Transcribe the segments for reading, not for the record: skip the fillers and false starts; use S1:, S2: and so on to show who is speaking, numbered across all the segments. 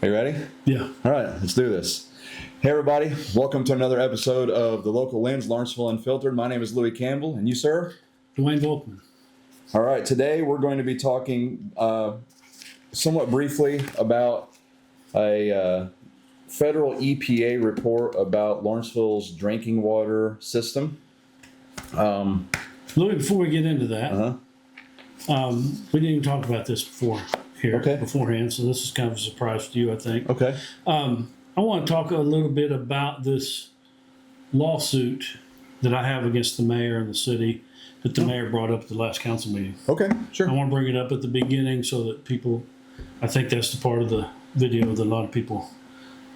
S1: Are you ready?
S2: Yeah.
S1: All right, let's do this. Hey, everybody. Welcome to another episode of the local lens, Lawrenceville Unfiltered. My name is Louie Campbell, and you, sir?
S2: Dwayne Volkman.
S1: All right, today we're going to be talking somewhat briefly about a federal EPA report about Lawrenceville's drinking water system.
S2: Louie, before we get into that, we didn't even talk about this beforehand, so this is kind of a surprise to you, I think.
S1: Okay.
S2: I want to talk a little bit about this lawsuit that I have against the mayor and the city that the mayor brought up at the last council meeting.
S1: Okay, sure.
S2: I want to bring it up at the beginning so that people, I think that's the part of the video that a lot of people,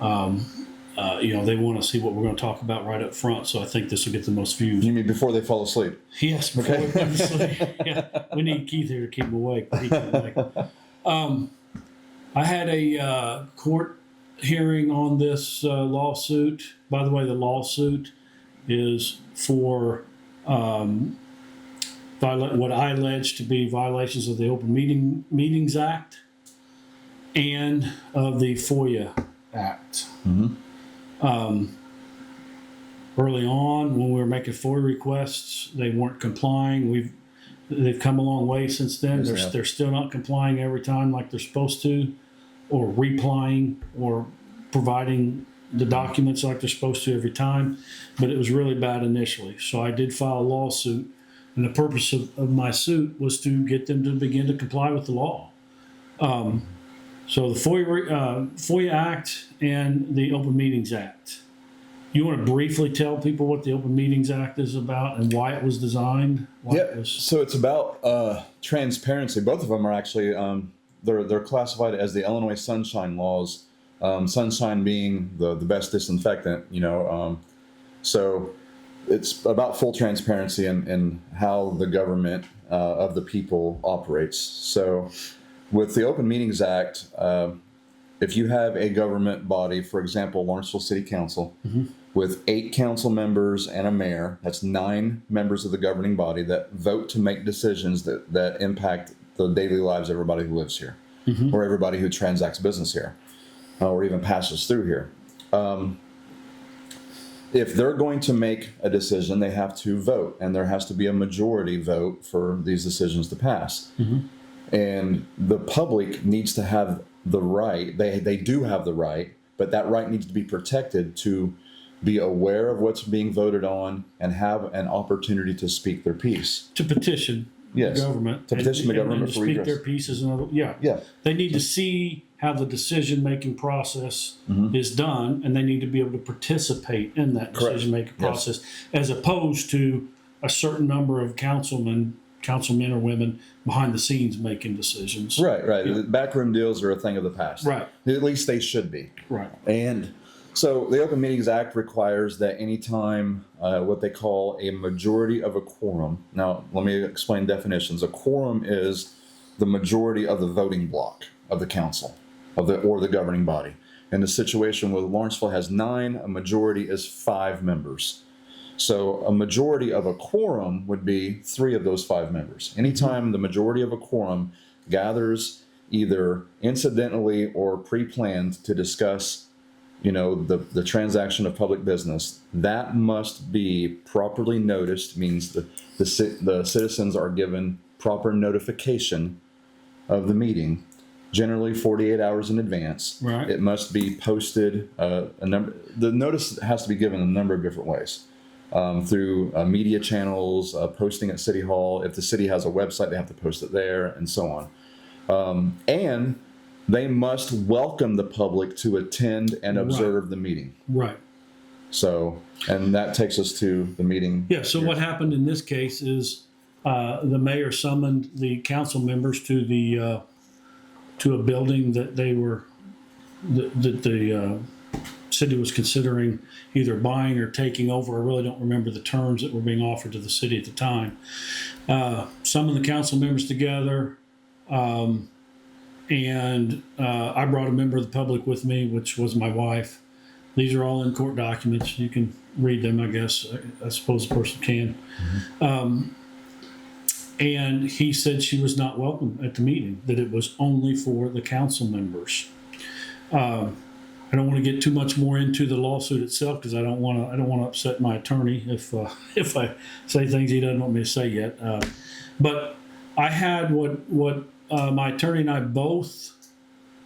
S2: they want to see what we're going to talk about right up front. So I think this will get the most views.
S1: You mean before they fall asleep?
S2: Yes, before we go to sleep. Yeah, we need Keith here to keep them awake. But he can't make it. I had a court hearing on this lawsuit. By the way, the lawsuit is for what I allege to be violations of the Open Meetings Act and of the FOIA Act. Early on, when we were making FOIA requests, they weren't complying. They've come a long way since then. They're still not complying every time like they're supposed to, or replying, or providing the documents like they're supposed to every time. But it was really bad initially. So I did file a lawsuit, and the purpose of my suit was to get them to begin to comply with the law. So the FOIA Act and the Open Meetings Act. You want to briefly tell people what the Open Meetings Act is about and why it was designed?
S1: So it's about transparency. Both of them are actually they're classified as the Illinois Sunshine Laws. Sunshine being the best disinfectant. So it's about full transparency in how the government of the people operates. So with the Open Meetings Act, if you have a government body, for example, Lawrenceville City Council, with 8 council members and a mayor, that's 9 members of the governing body that vote to make decisions that impact the daily lives of everybody who lives here, or everybody who transacts business here, or even passes through here. If they're going to make a decision, they have to vote, and there has to be a majority vote for these decisions to pass. And the public needs to have the right, they do have the right, but that right needs to be protected to be aware of what's being voted on and have an opportunity to speak their piece.
S2: To petition the government.
S1: To petition the government
S2: and to speak their pieces. They need to see how the decision-making process is done, and they need to be able to participate in that decision-making process, as opposed to a certain number of councilmen or women behind the scenes making decisions.
S1: Right. The backroom deals are a thing of the past.
S2: Right.
S1: At least they should be.
S2: Right.
S1: And so the Open Meetings Act requires that anytime what they call a majority of a quorum. Now, let me explain definitions. A quorum is the majority of the voting block of the council or the governing body. In the situation where Lawrenceville has 9, a majority is 5 members. So a majority of a quorum would be 3 of those 5 members. Anytime the majority of a quorum gathers either incidentally or pre-planned to discuss, the transaction of public business, that must be properly noticed, means the citizens are given proper notification of the meeting, generally 48 hours in advance.
S2: Right.
S1: It must be posted, the notice has to be given a number of different ways. Through media channels, posting at City Hall. If the city has a website, they have to post it there, and so on. And they must welcome the public to attend and observe the meeting.
S2: Right.
S1: So, and that takes us to the meeting.
S2: Yeah, so what happened in this case is the mayor summoned the council members to a building that the city was considering either buying or taking over. I really don't remember the terms that were being offered to the city at the time. Summoned the council members together, and I brought a member of the public with me, which was my wife. These are all in court documents. You can read them, I guess. I suppose a person can. And he said she was not welcome at the meeting, that it was only for the council members. I don't want to get too much more into the lawsuit itself because I don't want to upset my attorney if I say things he doesn't want me to say yet. But I had what my attorney and I both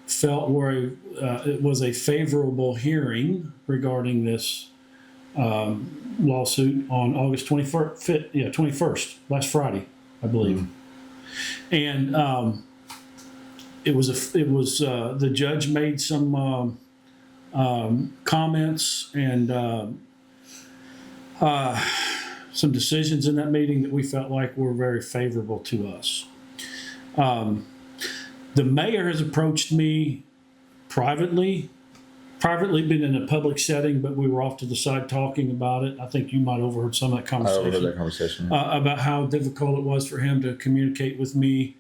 S2: felt it was a favorable hearing regarding this lawsuit on August 21st, last Friday, I believe. And it was the judge made some comments and some decisions in that meeting that we felt like were very favorable to us. The mayor has approached me privately been in a public setting, but we were off to the side talking about it. I think you might have overheard some of that conversation.
S1: I overheard that conversation.
S2: About how difficult it was for him to communicate with me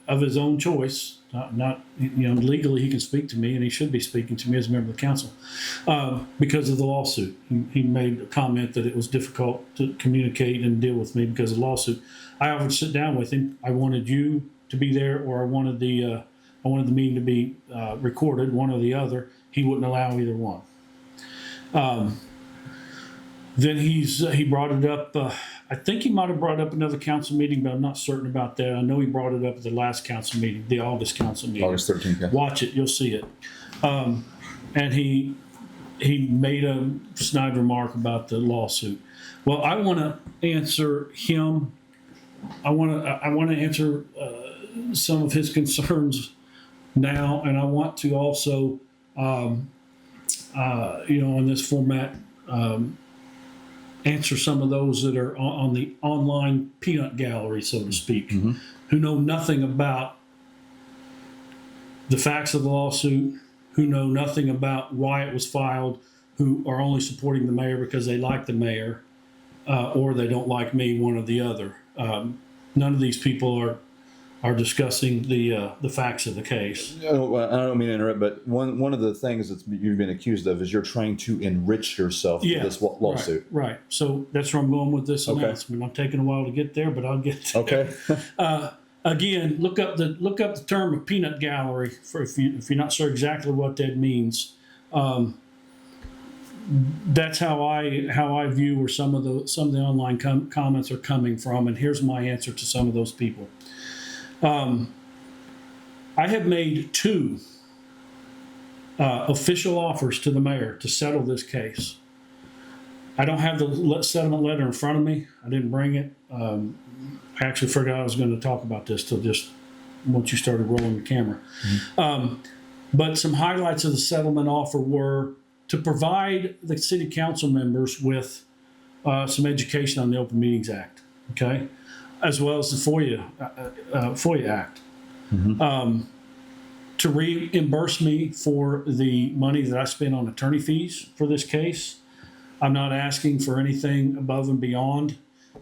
S2: of his own choice. Not legally he can speak to me, and he should be speaking to me as a member of the council because of the lawsuit. He made a comment that it was difficult to communicate and deal with me because of the lawsuit. I offered to sit down with him. I wanted you to be there, or I wanted the meeting to be recorded, one or the other. He wouldn't allow either one. Then he brought it up. I think he might have brought up another council meeting, but I'm not certain about that. I know he brought it up at the last council meeting, the August council meeting.
S1: August 13th. Yeah.
S2: Watch it, you'll see it. And he made a snide remark about the lawsuit. Well, I want to answer him. I want to answer some of his concerns now, and I want to also, in this format, answer some of those that are on the online peanut gallery, so to speak, who know nothing about the facts of the lawsuit, who know nothing about why it was filed, who are only supporting the mayor because they like the mayor, or they don't like me, one or the other. None of these people are discussing the facts of the case.
S1: I don't mean to interrupt, but one of the things that you've been accused of is you're trying to enrich yourself with this lawsuit.
S2: Right. So that's where I'm going with this announcement. I'm taking a while to get there, but I'll get there.
S1: Okay.
S2: Again, look up the term of peanut gallery for if you're not sure exactly what that means. That's how I view where some of the online comments are coming from, and here's my answer to some of those people. I have made 2 official offers to the mayor to settle this case. I don't have the settlement letter in front of me. I didn't bring it. I actually forgot I was going to talk about this till just once you started rolling the camera. But some highlights of the settlement offer were to provide the city council members with some education on the Open Meetings Act, okay, as well as the FOIA Act, to reimburse me for the money that I spent on attorney fees for this case. I'm not asking for anything above and beyond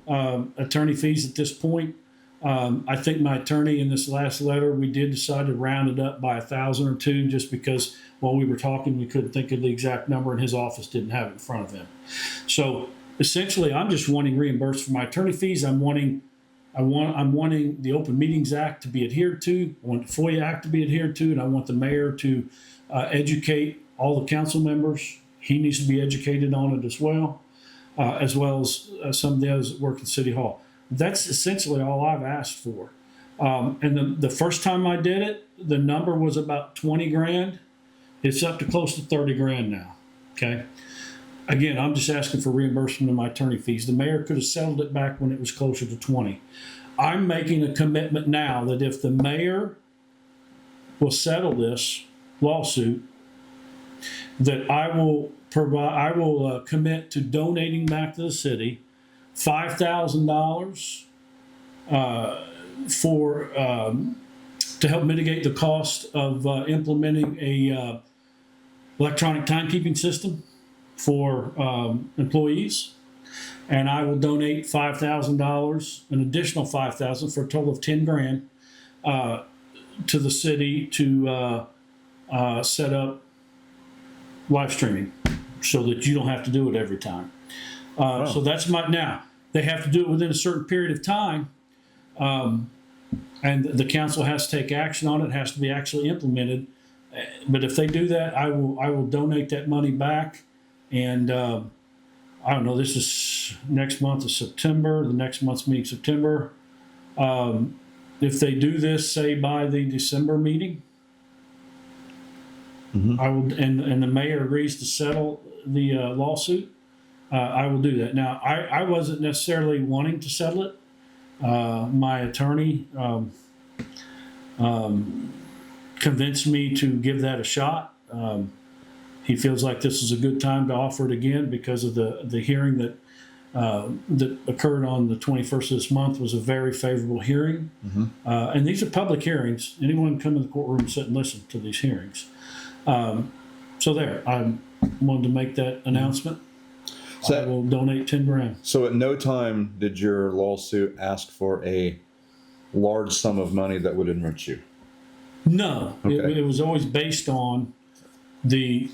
S2: attorney fees at this point. I think my attorney in this last letter, we did decide to round it up by $1,000 or $2,000 just because while we were talking, we couldn't think of the exact number and his office didn't have it in front of him. So essentially, I'm just wanting reimbursed for my attorney fees. I'm wanting the Open Meetings Act to be adhered to. I want the FOIA Act to be adhered to, and I want the mayor to educate all the council members. He needs to be educated on it as well as some of the others that work at City Hall. That's essentially all I've asked for. And the first time I did it, the number was about $20,000. It's up to close to $30,000 now. Okay. Again, I'm just asking for reimbursement of my attorney fees. The mayor could have settled it back when it was closer to 20. I'm making a commitment now that if the mayor will settle this lawsuit, that I will commit to donating back to the city $5,000 to help mitigate the cost of implementing a electronic timekeeping system for employees, and I will donate $5,000, an additional $5,000 for a total of $10,000 to the city to set up live streaming, so that you don't have to do it every time. So that's now they have to do it within a certain period of time, and the council has to take action on it. It has to be actually implemented But if they do that, I will donate that money back. And I don't know. This is next month is September. The next month's meeting September. If they do this, say by the December meeting, I will, and the mayor agrees to settle the lawsuit, I will do that. Now, I wasn't necessarily wanting to settle it. My attorney convinced me to give that a shot. He feels like this is a good time to offer it again because of the hearing that occurred on the 21st of this month was a very favorable hearing. And these are public hearings. Anyone can come in the courtroom, sit and listen to these hearings. So there, I wanted to make that announcement. So I will donate 10 grand.
S1: So at no time did your lawsuit ask for a large sum of money that would enrich you?
S2: No,
S1: Okay.
S2: it was always based on the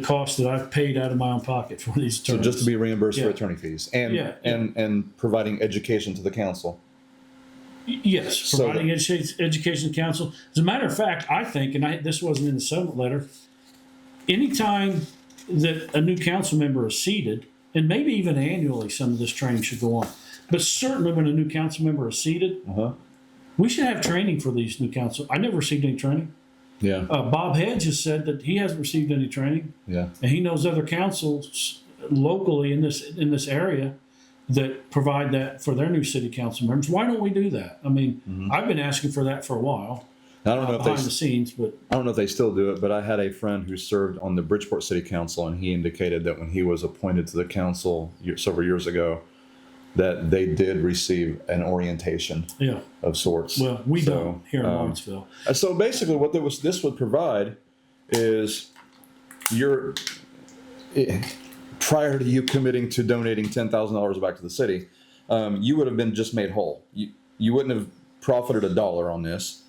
S2: cost that I've paid out of my own pocket for these attorneys.
S1: So just to be reimbursed for
S2: Yeah.
S1: attorney fees and,
S2: Yeah.
S1: and providing education to the council.
S2: Yes,
S1: So
S2: providing education counsel. As a matter of fact, I think, and this wasn't in the settlement letter, anytime that a new council member is seated, and maybe even annually some of this training should go on, but certainly when a new council member is seated, we should have training for these new council. I never received any training.
S1: Yeah.
S2: Bob Hedge has said that he hasn't received any training,
S1: Yeah.
S2: and he knows other councils locally in this area that provide that for their new city council members. Why don't we do that? I mean, I've been asking for that for a while.
S1: I don't know if
S2: behind the scenes, but
S1: I don't know if they still do it, but I had a friend who served on the Bridgeport City Council, and he indicated that when he was appointed to the council several years ago, that they did receive an orientation
S2: yeah.
S1: of sorts.
S2: Well, we
S1: So,
S2: don't here in Lawrenceville.
S1: So basically, what this would provide is prior to you committing to donating $10,000 back to the city, you would have been just made whole. You wouldn't have profited $1 on this.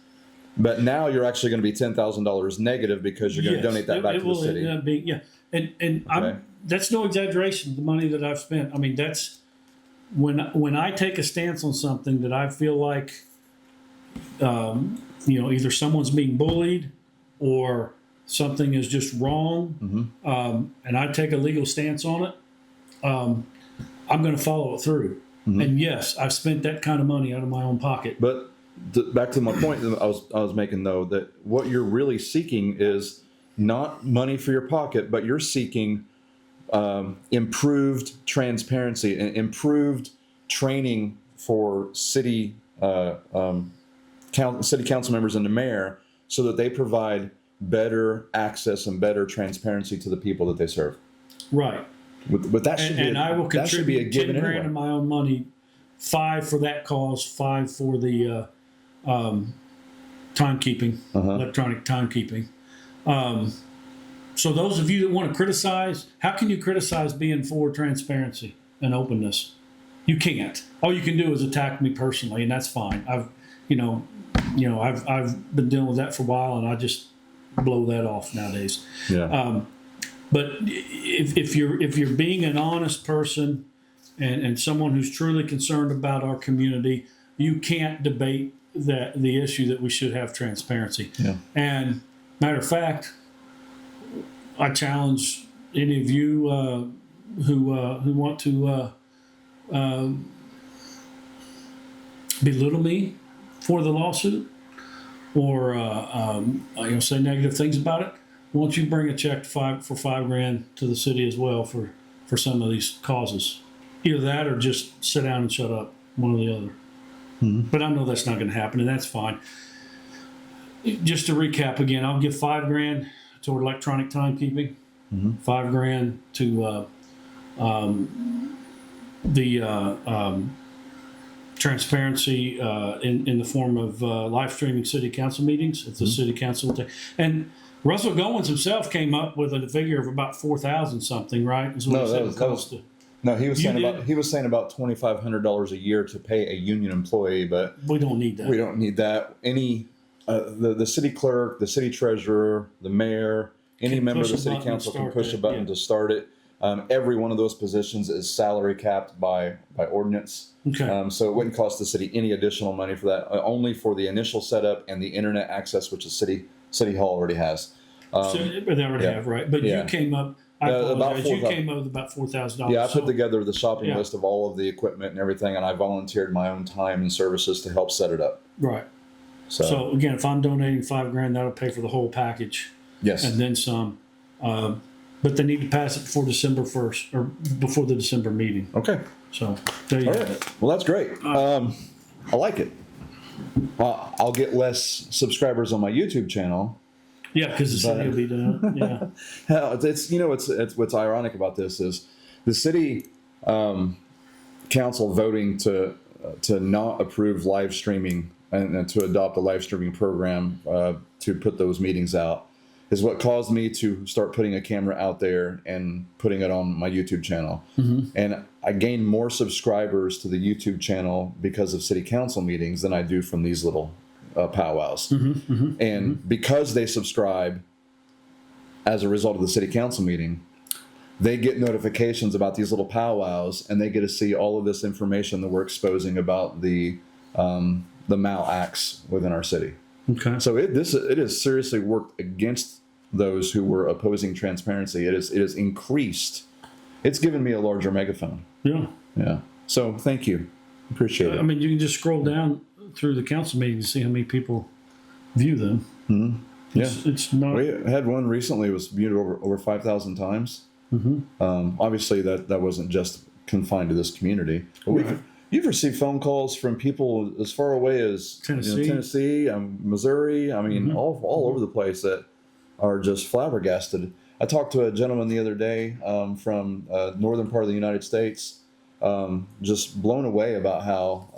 S1: But now you're actually going to be $10,000 negative because you're going to donate that back to the city.
S2: End up being, yeah, and
S1: Okay.
S2: that's no exaggeration. The money that I've spent. I mean, that's when I take a stance on something that I feel like, either someone's being bullied or something is just wrong, and I take a legal stance on it. I'm going to follow it through. And yes, I've spent that kind of money out of my own pocket.
S1: But back to my point that I was making, though, that what you're really seeking is not money for your pocket, but you're seeking improved transparency and improved training for city council members and the mayor, so that they provide better access and better transparency to the people that they serve.
S2: Right.
S1: But that should be
S2: I will
S1: that should be a
S2: contribute 10
S1: given
S2: grand
S1: anyway.
S2: of my own money, 5 for that cause, 5 for the timekeeping, electronic timekeeping. So those of you that want to criticize, how can you criticize being for transparency and openness? You can't. All you can do is attack me personally, and that's fine. I've been dealing with that for a while, and I just blow that off nowadays.
S1: Yeah.
S2: But if you're being an honest person and someone who's truly concerned about our community, you can't debate the issue that we should have transparency.
S1: Yeah.
S2: And matter of fact, I challenge any of you who want to belittle me for the lawsuit or say negative things about it. Why don't you bring a check for $5,000 to the city as well for some of these causes? Either that or just sit down and shut up, one or the other. But I know that's not going to happen, and that's fine. Just to recap again, I'll give $5,000 toward electronic timekeeping, $5,000 to the transparency in the form of live streaming city council meetings at the city council. And Russell Goins himself came up with a figure of about 4,000 something, right? Is what he said it cost to.
S1: No, he was
S2: You
S1: saying about $2,500 a year to pay a union employee, but
S2: We don't need that.
S1: we don't need that. The city clerk, the city treasurer, the mayor, any
S2: Can
S1: member of
S2: push
S1: the
S2: a
S1: city
S2: button
S1: council
S2: to
S1: can
S2: start
S1: push a
S2: that,
S1: button
S2: yeah.
S1: to start it. Every one of those positions is salary capped by ordinance.
S2: Okay.
S1: So it wouldn't cost the city any additional money for that, only for the initial setup and the internet access, which the city City Hall already has.
S2: So, but they already
S1: yeah.
S2: have, right? But
S1: Yeah.
S2: you came up. I
S1: About
S2: apologize. You
S1: 4,000.
S2: came up with about $4,000.
S1: Yeah, I put together the shopping
S2: Yeah.
S1: list of all of the equipment and everything, and I volunteered my own time and services to help set it up.
S2: Right. So again, if I'm donating $5,000, that'll pay for the whole package
S1: yes.
S2: and then some. But they need to pass it before December 1st or before the December meeting.
S1: Okay.
S2: So there you
S1: All
S2: have
S1: right.
S2: it.
S1: Well, that's great. I like it. I'll get less subscribers on my YouTube channel.
S2: Yeah, because the city will be doing it. Yeah.
S1: Hell, it's what's ironic about this is the city council voting to not approve live streaming and to adopt a live streaming program to put those meetings out is what caused me to start putting a camera out there and putting it on my YouTube channel. Mm-hmm. And I gained more subscribers to the YouTube channel because of city council meetings than I do from these little powwows. Mm-hmm, mm-hmm, and mm-hmm. because they subscribe as a result of the city council meeting, they get notifications about these little powwows, and they get to see all of this information that we're exposing about the malacts within our city.
S2: Okay.
S1: So it has seriously worked against those who were opposing transparency. It has increased. It's given me a larger megaphone.
S2: Yeah.
S1: Yeah. So thank you. Appreciate it.
S2: I mean, you can just scroll down through the council meetings and see how many people view them.
S1: Mm-hmm.
S2: It's not.
S1: We had one recently. It was viewed over 5,000 times.
S2: Mm-hmm.
S1: Obviously, that wasn't just confined to this community. But
S2: Right.
S1: You've received phone calls from people as far away as Tennessee, Missouri. I mean, all over the place that are just flabbergasted. I talked to a gentleman the other day from northern part of the United States, just blown away about how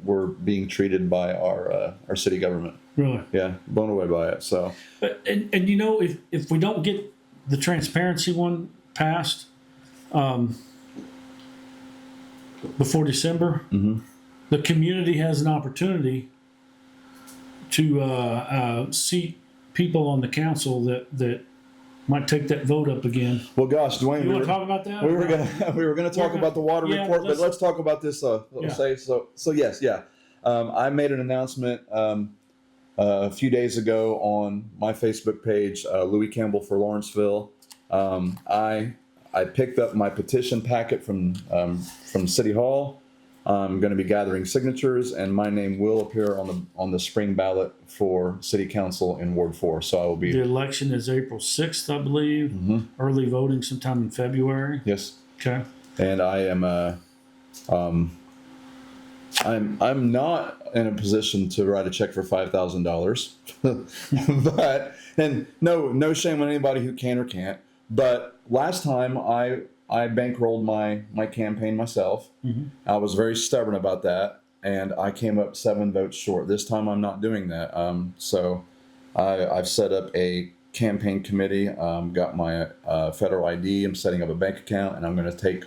S1: we're being treated by our city government.
S2: Really?
S1: Yeah, blown away by it. So,
S2: but and you know, if we don't get the transparency one passed before December, the community has an opportunity to seat people on the council that might take that vote up again.
S1: well, gosh, Dwayne,
S2: You want to talk about that?
S1: we were gonna talk about the water report, but let's talk about this. Yes, yeah. I made an announcement a few days ago on my Facebook page, Louie Campbell for Lawrenceville. I picked up my petition packet from City Hall. I'm going to be gathering signatures, and my name will appear on the spring ballot for City Council in Ward 4. So I will be.
S2: The election is April 6th, I believe. Mm-hmm. Early voting sometime in February.
S1: Yes.
S2: Okay.
S1: And I am I'm not in a position to write a check for $5,000, but and no shame on anybody who can or can't. But last time I bankrolled my campaign myself. Mm-hmm. I was very stubborn about that, and I came up 7 votes short. This time I'm not doing that. So I've set up a campaign committee. Got my federal ID. I'm setting up a bank account, and I'm going to take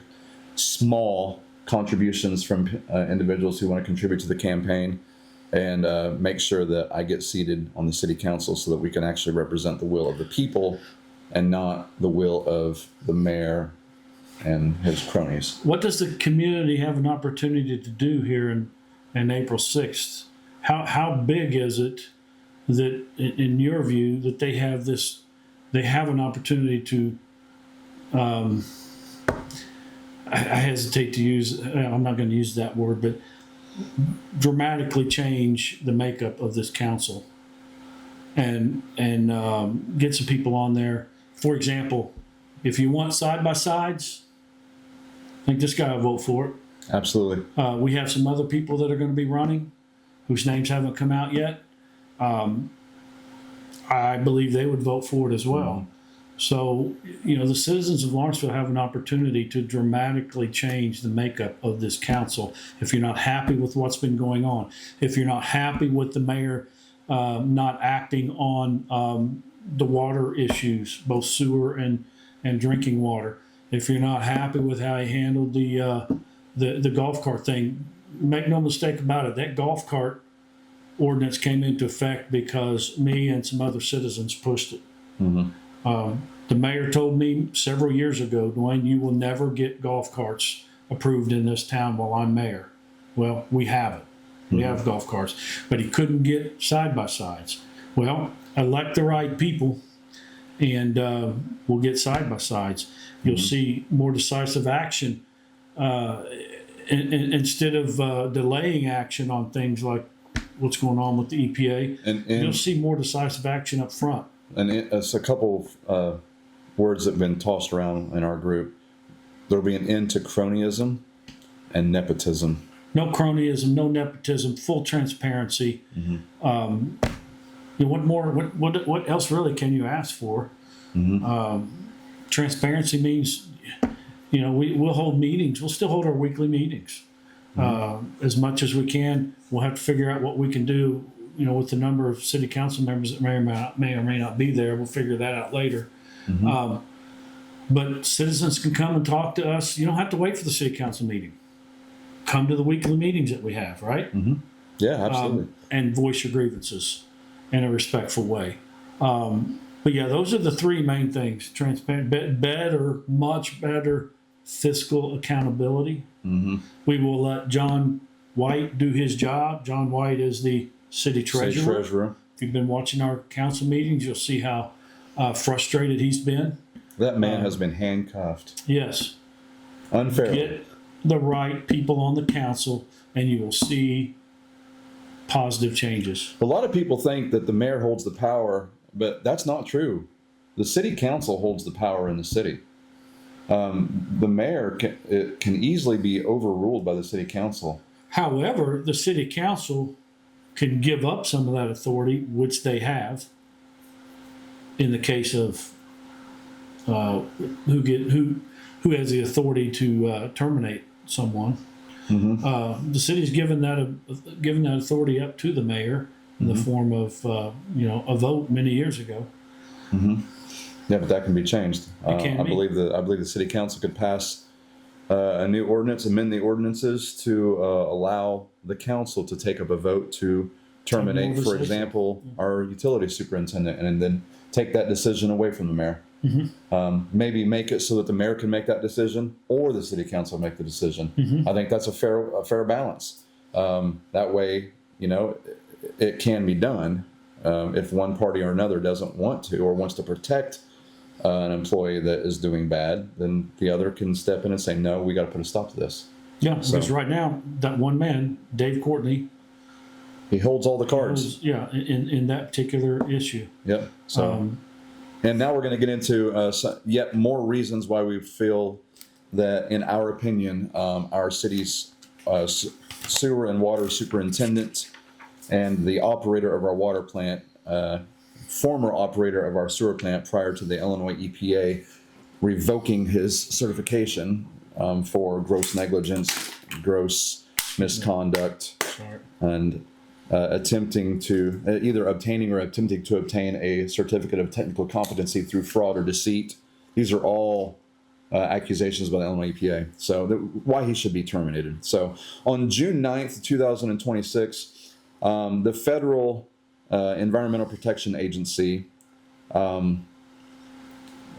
S1: small contributions from individuals who want to contribute to the campaign, and make sure that I get seated on the city council so that we can actually represent the will of the people and not the will of the mayor and his cronies.
S2: What does the community have an opportunity to do here in April 6th? How big is it that, in your view, that they have an opportunity to, I hesitate to use, I'm not going to use that word, but dramatically change the makeup of this council and get some people on there. For example, if you want side-by-sides, I think this guy will vote for it.
S1: Absolutely.
S2: We have some other people that are going to be running whose names haven't come out yet. I believe they would vote for it as well. So, the citizens of Lawrenceville have an opportunity to dramatically change the makeup of this council. If you're not happy with what's been going on, if you're not happy with the mayor not acting on the water issues, both sewer and drinking water, if you're not happy with how he handled the golf cart thing, make no mistake about it, that golf cart ordinance came into effect because me and some other citizens pushed it. Mm-hmm. The mayor told me several years ago, Dwayne, you will never get golf carts approved in this town while I'm mayor. Well, we have it. We have golf carts, but he couldn't get side-by-sides. Well, elect the right people, and we'll get side by sides. You'll see more decisive action instead of delaying action on things like what's going on with the EPA.
S1: And
S2: you'll see more decisive action up front.
S1: And it's a couple of words that have been tossed around in our group. There'll be an end to cronyism and nepotism.
S2: No cronyism, no nepotism, full transparency. What more? What else really can you ask for? Transparency means, we'll hold meetings. We'll still hold our weekly meetings as much as we can. We'll have to figure out what we can do. With the number of city council members that may or may not be there, we'll figure that out later. But citizens can come and talk to us. You don't have to wait for the city council meeting. Come to the weekly meetings that we have, right?
S1: Yeah, absolutely.
S2: And voice your grievances in a respectful way. But yeah, those are the three main things: transparent, better, much better fiscal accountability. We will let John White do his job. John White is the city treasurer. If you've been watching our council meetings, you'll see how frustrated he's been.
S1: That man has been handcuffed.
S2: Yes.
S1: Unfairly.
S2: Get the right people on the council, and you will see positive changes.
S1: A lot of people think that the mayor holds the power, but that's not true. The city council holds the power in the city. The mayor can easily be overruled by the city council. However,
S2: the city council can give up some of that authority, which they have, in the case of who has the authority to terminate someone. The city's given that authority up to the mayor in the form of a vote many years ago.
S1: Yeah, but that can be changed.
S2: I
S1: believe the city council could pass a new ordinance, amend the ordinances to allow the council to take up a vote to terminate, for example, our utility superintendent, and then take that decision away from the mayor. Maybe make it so that the mayor can make that decision, or the city council make the decision. I think that's a fair balance. That way, it can be done. If one party or another doesn't want to, or wants to protect an employee that is doing bad, then the other can step in and say, no, we got to put a stop to this.
S2: Yeah, because right now, that one man, Dave Courtney,
S1: he holds all the cards.
S2: In that particular issue.
S1: Yep. So, and now we're going to get into yet more reasons why we feel that, in our opinion, our city's sewer and water superintendent and the operator of our water plant, former operator of our sewer plant prior to the Illinois EPA revoking his certification for gross negligence, gross misconduct, and attempting to either obtaining or attempting to obtain a certificate of technical competency through fraud or deceit. These are all accusations by the Illinois EPA. So why he should be terminated. So on June 9th, 2026, the Federal Environmental Protection Agency out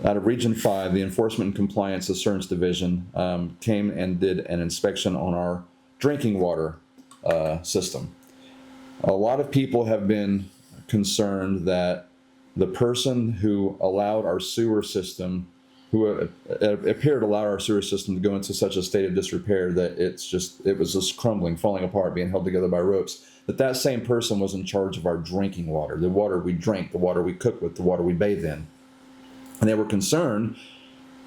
S1: of Region 5, the Enforcement and Compliance Assurance Division, came and did an inspection on our drinking water system. A lot of people have been concerned that the person who allowed our sewer system, who appeared to allow our sewer system to go into such a state of disrepair that it was just crumbling, falling apart, being held together by ropes, that same person was in charge of our drinking water, the water we drink, the water we cook with, the water we bathe in. And they were concerned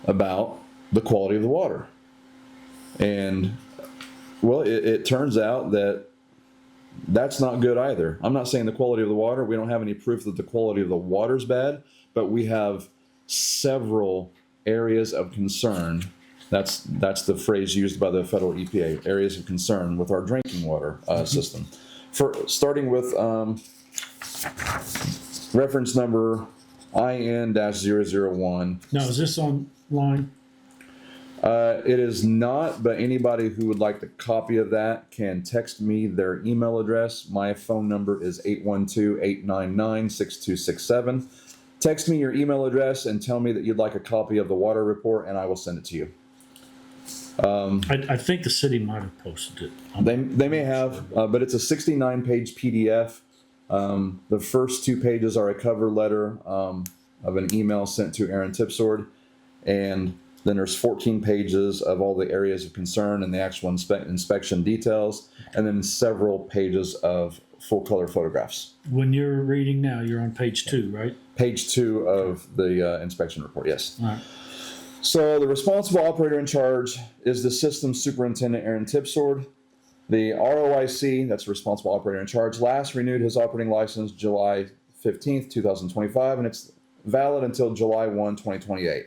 S1: about the quality of the water. And, well, it turns out that that's not good either. I'm not saying the quality of the water. We don't have any proof that the quality of the water is bad, but we have several areas of concern. That's the phrase used by the federal EPA, areas of concern with our drinking water system. Starting with reference number IN-001.
S2: Now, is this online?
S1: It is not, but anybody who would like a copy of that can text me their email address. My phone number is 812-899-6267. Text me your email address and tell me that you'd like a copy of the water report, and I will send it to you.
S2: I think the city might have posted it.
S1: They may have, but it's a 69-page PDF. The first 2 pages are a cover letter of an email sent to Aaron Tipsword, and then there's 14 pages of all the areas of concern and the actual inspection details, and then several pages of full color photographs.
S2: When you're reading now, you're on page 2, right?
S1: Page 2 of the inspection report, yes.
S2: All right.
S1: So the responsible operator in charge is the system superintendent, Aaron Tipsword. The ROIC, that's the responsible operator in charge, last renewed his operating license July 15th, 2025, and it's valid until July 1, 2028.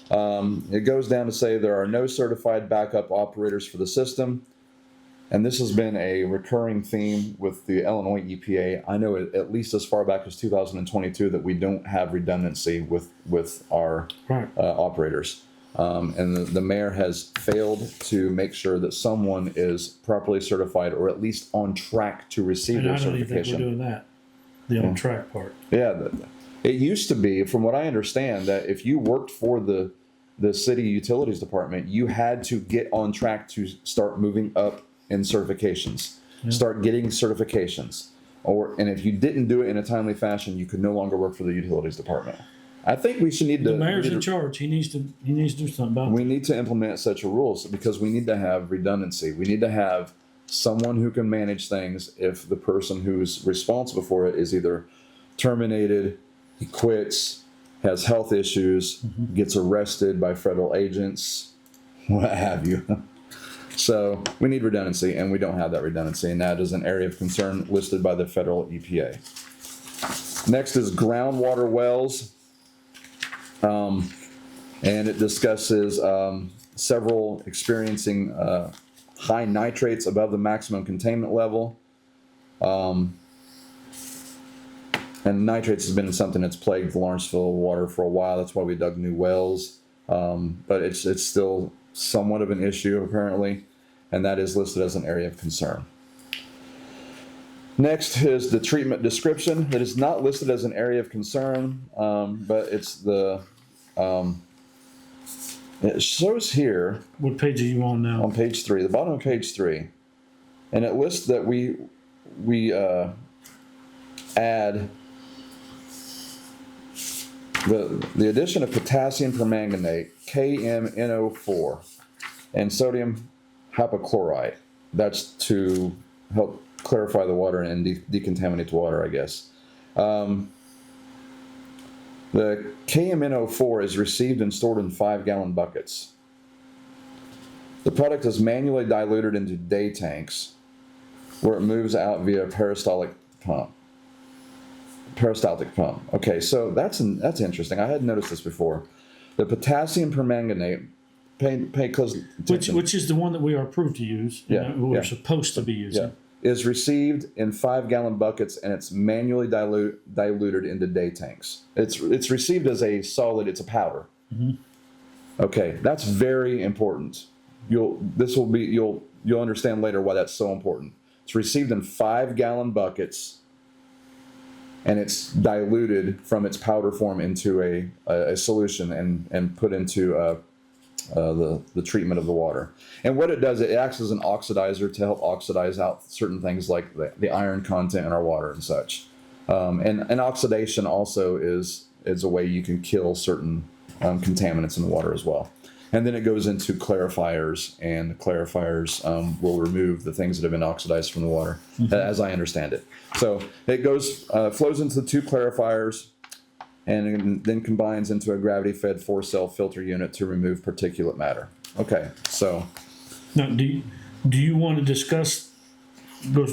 S1: It goes down to say there are no certified backup operators for the system, and this has been a recurring theme with the Illinois EPA. I know at least as far back as 2022 that we don't have redundancy with our operators. And the mayor has failed to make sure that someone is properly certified or at least on track to receive
S2: And
S1: their
S2: I don't even think
S1: certification.
S2: we're doing that, the on track part.
S1: Yeah, it used to be, from what I understand, that if you worked for the city utilities department, you had to get on track to start moving up in certifications, start getting certifications, and if you didn't do it in a timely fashion, you could no longer work for the utilities department. I think we should need to.
S2: The mayor's in charge. He needs to do something about it.
S1: We need to implement such a rule because we need to have redundancy. We need to have someone who can manage things if the person who's responsible for it is either terminated, he quits, has health issues, gets arrested by federal agents, what have you. So we need redundancy, and we don't have that redundancy, and that is an area of concern listed by the federal EPA. Next is groundwater wells. And it discusses several experiencing high nitrates above the maximum containment level. And nitrates has been something that's plagued Lawrenceville water for a while. That's why we dug new wells. But it's still somewhat of an issue apparently, and that is listed as an area of concern. Next is the treatment description. That is not listed as an area of concern, but it's it shows here.
S2: What page are you on now?
S1: On page 3, the bottom of page 3, and it lists that we add the addition of potassium permanganate, KMNO4, and sodium hypochlorite. That's to help clarify the water and decontaminate the water, I guess. The KMNO4 is received and stored in 5-gallon buckets. The product is manually diluted into day tanks where it moves out via a peristaltic pump. Okay, so that's interesting. I hadn't noticed this before. The potassium permanganate, pay close attention.
S2: Which is the one that we are approved to use. We're supposed to be using.
S1: Is received in 5-gallon buckets, and it's manually diluted into day tanks. It's received as a solid. It's a powder. Okay, that's very important. You'll understand later why that's so important. It's received in 5-gallon buckets, and it's diluted from its powder form into a solution and put into the treatment of the water. And what it does, it acts as an oxidizer to help oxidize out certain things like the iron content in our water and such. And oxidation also is a way you can kill certain contaminants in the water as well. And then it goes into clarifiers, and the clarifiers will remove the things that have been oxidized from the water, as I understand it. So it flows into the 2 clarifiers, and then combines into a gravity-fed 4-cell filter unit to remove particulate matter. Okay, so
S2: now, do you want to discuss?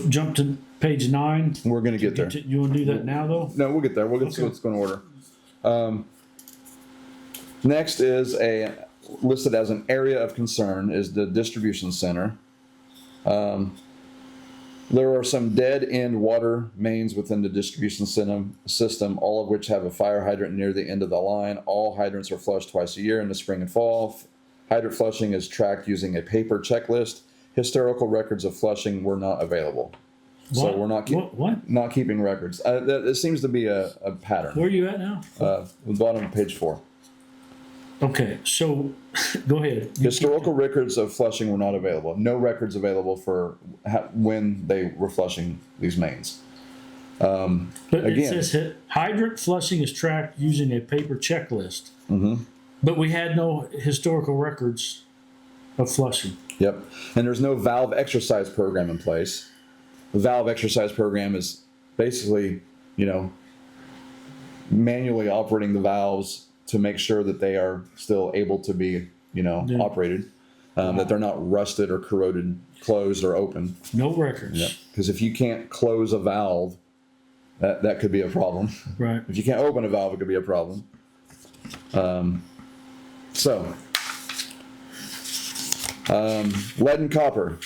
S2: Jump to page 9.
S1: We're going to get there.
S2: You want to do that now, though?
S1: No, we'll get there. We'll get to what's going to order. Next is listed as an area of concern is the distribution center. There are some dead-end water mains within the distribution system, all of which have a fire hydrant near the end of the line. All hydrants are flushed twice a year in the spring and fall. Hydrant flushing is tracked using a paper checklist. Historical records of flushing were not available.
S2: What?
S1: So we're not keeping records. It seems to be a pattern.
S2: Where are you at now?
S1: The bottom of page 4.
S2: Okay, so go ahead.
S1: Historical records of flushing were not available. No records available for when they were flushing these mains.
S2: But it
S1: Again.
S2: says hydrant flushing is tracked using a paper checklist.
S1: Mm-hmm.
S2: But we had no historical records of flushing.
S1: Yep. And there's no valve exercise program in place. The valve exercise program is basically, manually operating the valves to make sure that they are still able to be, operated, that they're not rusted or corroded, closed or open.
S2: No records.
S1: Yep. Because if you can't close a valve, that could be a problem.
S2: Right.
S1: If you can't open a valve, it could be a problem. Lead and copper,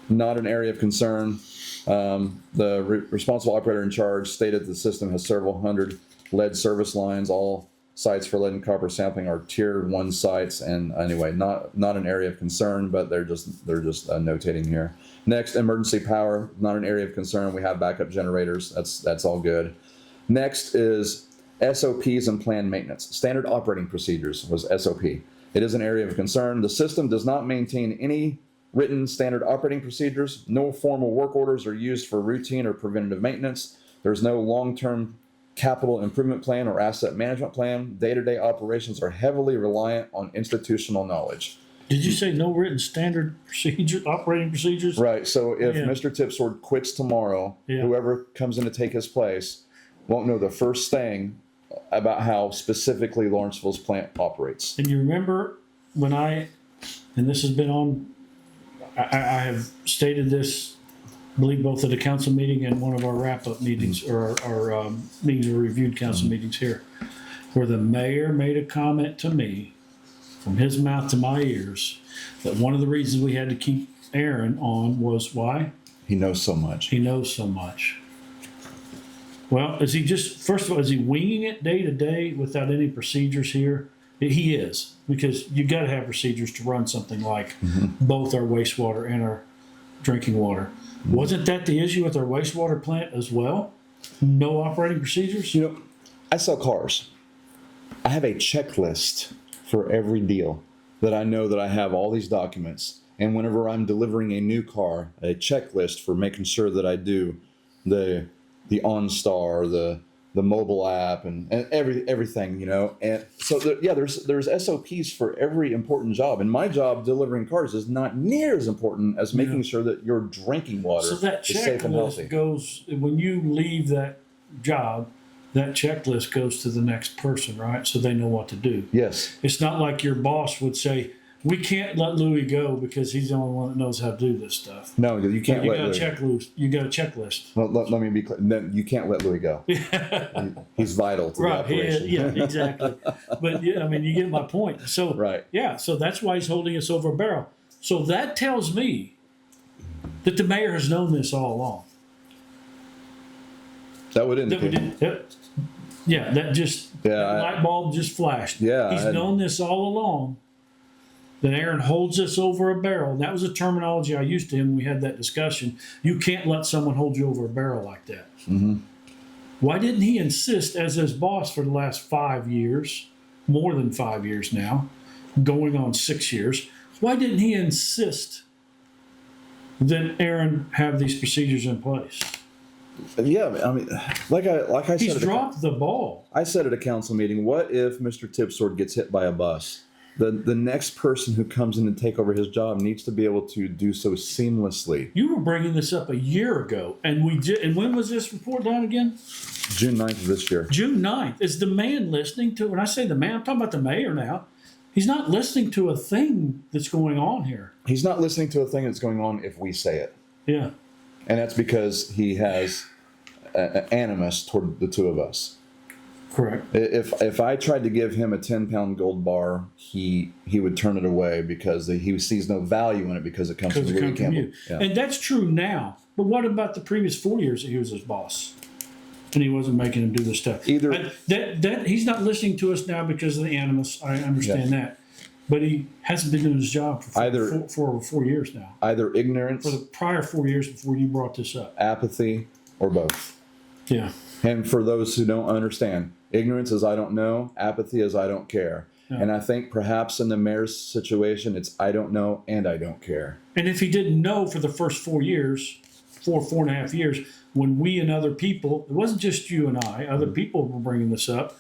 S1: not an area of concern. The responsible operator in charge stated the system has several hundred lead service lines. All sites for lead and copper sampling are tier 1 sites, and anyway, not an area of concern, but they're just notating here. Next, emergency power, not an area of concern. We have backup generators. That's all good. Next is SOPs and planned maintenance. Standard operating procedures was SOP. It is an area of concern. The system does not maintain any written standard operating procedures. No formal work orders are used for routine or preventative maintenance. There's no long-term capital improvement plan or asset management plan. Day-to-day operations are heavily reliant on institutional knowledge.
S2: Did you say no written standard operating procedures?
S1: Right. So if Mr. Tipsword quits tomorrow, whoever comes in to take his place won't know the first thing about how specifically Lawrenceville's plant operates.
S2: And you remember when and this has been on, I have stated this, I believe both at a council meeting and one of our wrap-up meetings, or our meetings or reviewed council meetings here, where the mayor made a comment to me from his mouth to my ears that one of the reasons we had to keep Aaron on was why?
S1: He knows so much.
S2: He knows so much. Well, is he first of all, is he winging it day to day without any procedures here? He is, because you got to have procedures to run something like both our wastewater and our drinking water. Wasn't that the issue with our wastewater plant as well? No operating procedures?
S1: I sell cars. I have a checklist for every deal that I know that I have all these documents. And whenever I'm delivering a new car, a checklist for making sure that I do the OnStar, the mobile app, and everything, And so there's SOPs for every important job. And my job delivering cars is not near as important as making sure that your drinking water is safe and healthy.
S2: Goes, when you leave that job, that checklist goes to the next person, right? So they know what to do.
S1: Yes.
S2: It's not like your boss would say, we can't let Louie go because he's the only one that knows how to do this stuff.
S1: No, you can't let Louie.
S2: You got a checklist.
S1: Well, let me be clear. No, you can't let Louie go. He's vital to the operation.
S2: Yeah, exactly. But you get my point. So
S1: right.
S2: Yeah, so that's why he's holding us over a barrel. So that tells me that the mayor has known this all along.
S1: That would indicate.
S2: That light bulb just flashed.
S1: Yeah,
S2: he's known this all along. That Aaron holds us over a barrel. And that was a terminology I used to him when we had that discussion. You can't let someone hold you over a barrel like that.
S1: Mm-hmm.
S2: Why didn't he insist as his boss for the last 5 years, more than 5 years now, going on 6 years? Why didn't he insist that Aaron have these procedures in place?
S1: Yeah, like I said,
S2: he's dropped the ball.
S1: I said at a council meeting, what if Mr. Tipsword gets hit by a bus? The next person who comes in and take over his job needs to be able to do so seamlessly.
S2: You were bringing this up a year ago, and we did. And when was this report done again?
S1: June 9th of this year.
S2: June 9th. Is the man listening to? When I say the man, I'm talking about the mayor now. He's not listening to a thing that's going on here.
S1: He's not listening to a thing that's going on if we say it.
S2: Yeah.
S1: And that's because he has animus toward the two of us.
S2: Correct.
S1: If I tried to give him a 10-pound gold bar, he would turn it away because he sees no value in it because it comes from Louie Campbell.
S2: Yeah. And that's true now. But what about the previous 4 years that he was his boss? And he wasn't making him do this stuff. That he's not listening to us now because of the animus. I understand that. But he hasn't been doing his job for 4 years now.
S1: Either ignorance.
S2: For the prior 4 years before you brought this up.
S1: Apathy, or both.
S2: Yeah.
S1: And for those who don't understand, ignorance is I don't know, apathy is I don't care. Yeah. And I think perhaps in the mayor's situation, it's I don't know and I don't care.
S2: And if he didn't know for the first 4 years, four and a half years, when we and other people, it wasn't just you and I, other people were bringing this up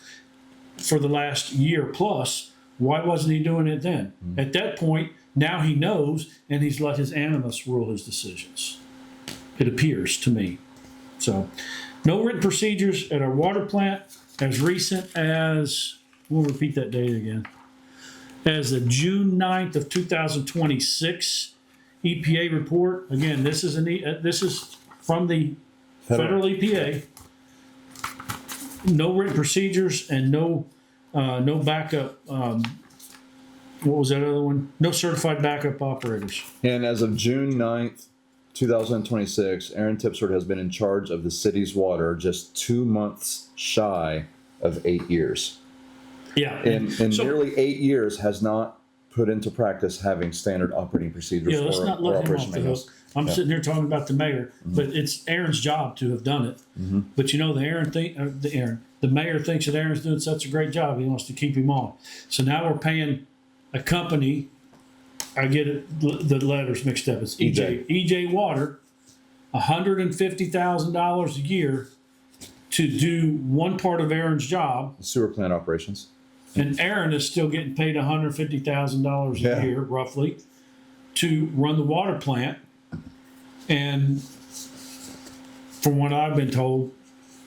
S2: for the last year plus. Why wasn't he doing it then? At that point, now he knows, and he's let his animus rule his decisions. It appears to me. So, no written procedures at our water plant as recent as, we'll repeat that date again, as the June 9th of 2026 EPA report. Again, this is this is from the federal EPA. No written procedures and no backup. What was that other one? No certified backup operators.
S1: And as of June 9th, 2026, Aaron Tipsford has been in charge of the city's water just 2 months shy of 8 years.
S2: Yeah.
S1: In so, nearly 8 years has not put into practice having standard operating procedures.
S2: Yeah, let's not let him off the hook. I'm sitting here talking about the mayor, but it's Aaron's job to have done it. But you know, the mayor thinks that Aaron's doing such a great job, he wants to keep him on. So now we're paying a company, I get it, the letters mixed up, it's EJ Water, $150,000 a year to do one part of Aaron's job.
S1: Sewer plant operations.
S2: And Aaron is still getting paid $150,000 a year, roughly, to run the water plant. And from what I've been told,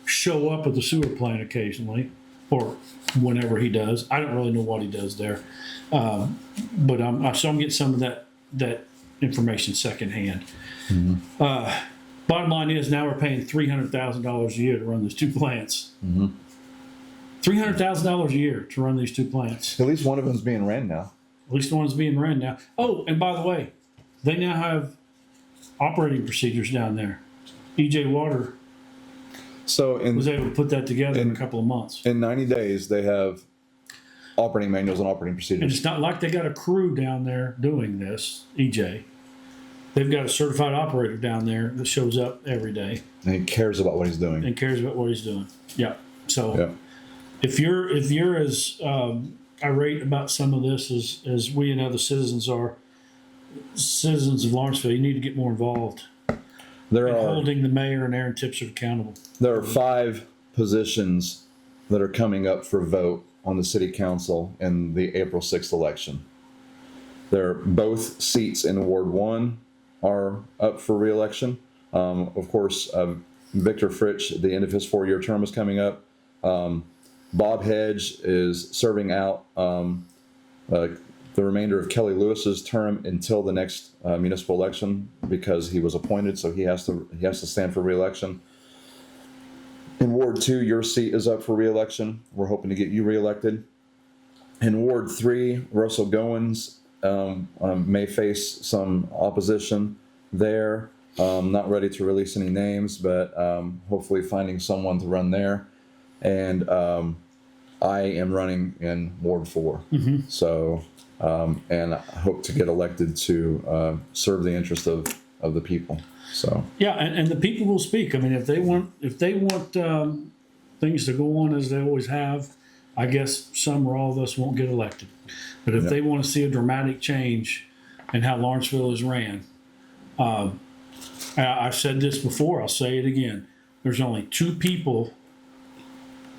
S2: show up at the sewer plant occasionally, or whenever he does. I don't really know what he does there, but I'm getting some of that information secondhand. Bottom line is, now we're paying $300,000 a year to run these two plants. $300,000 a year to run these two plants.
S1: At least one of them's being ran now.
S2: At least one's being ran now. Oh, and by the way, they now have operating procedures down there. EJ Water was able to put that together in a couple of months.
S1: In 90 days, they have operating manuals and operating procedures.
S2: And it's not like they got a crew down there doing this, EJ. They've got a certified operator down there that shows up every day.
S1: And he cares about what he's doing.
S2: Yeah. So if you're as irate about some of this as we and other citizens are, citizens of Lawrenceville, you need to get more involved in holding the mayor and Aaron Tipsford accountable.
S1: There are 5 positions that are coming up for vote on the city council in the April 6th election. Both seats in Ward 1 are up for re-election. Of course, Victor Fritsch, the end of his 4-year term is coming up. Bob Hedge is serving out the remainder of Kelly Lewis's term until the next municipal election, because he was appointed, so he has to stand for re-election. In Ward 2, your seat is up for re-election. We're hoping to get you re-elected. In Ward 3, Russell Goins may face some opposition there. Not ready to release any names, but hopefully finding someone to run there. And I am running in Ward 4. So, and I hope to get elected to serve the interest of the people. So
S2: yeah, and the people will speak. I mean, if they want things to go on as they always have, I guess some or all of us won't get elected. But if they want to see a dramatic change in how Lawrenceville is ran, I've said this before, I'll say it again. There's only 2 people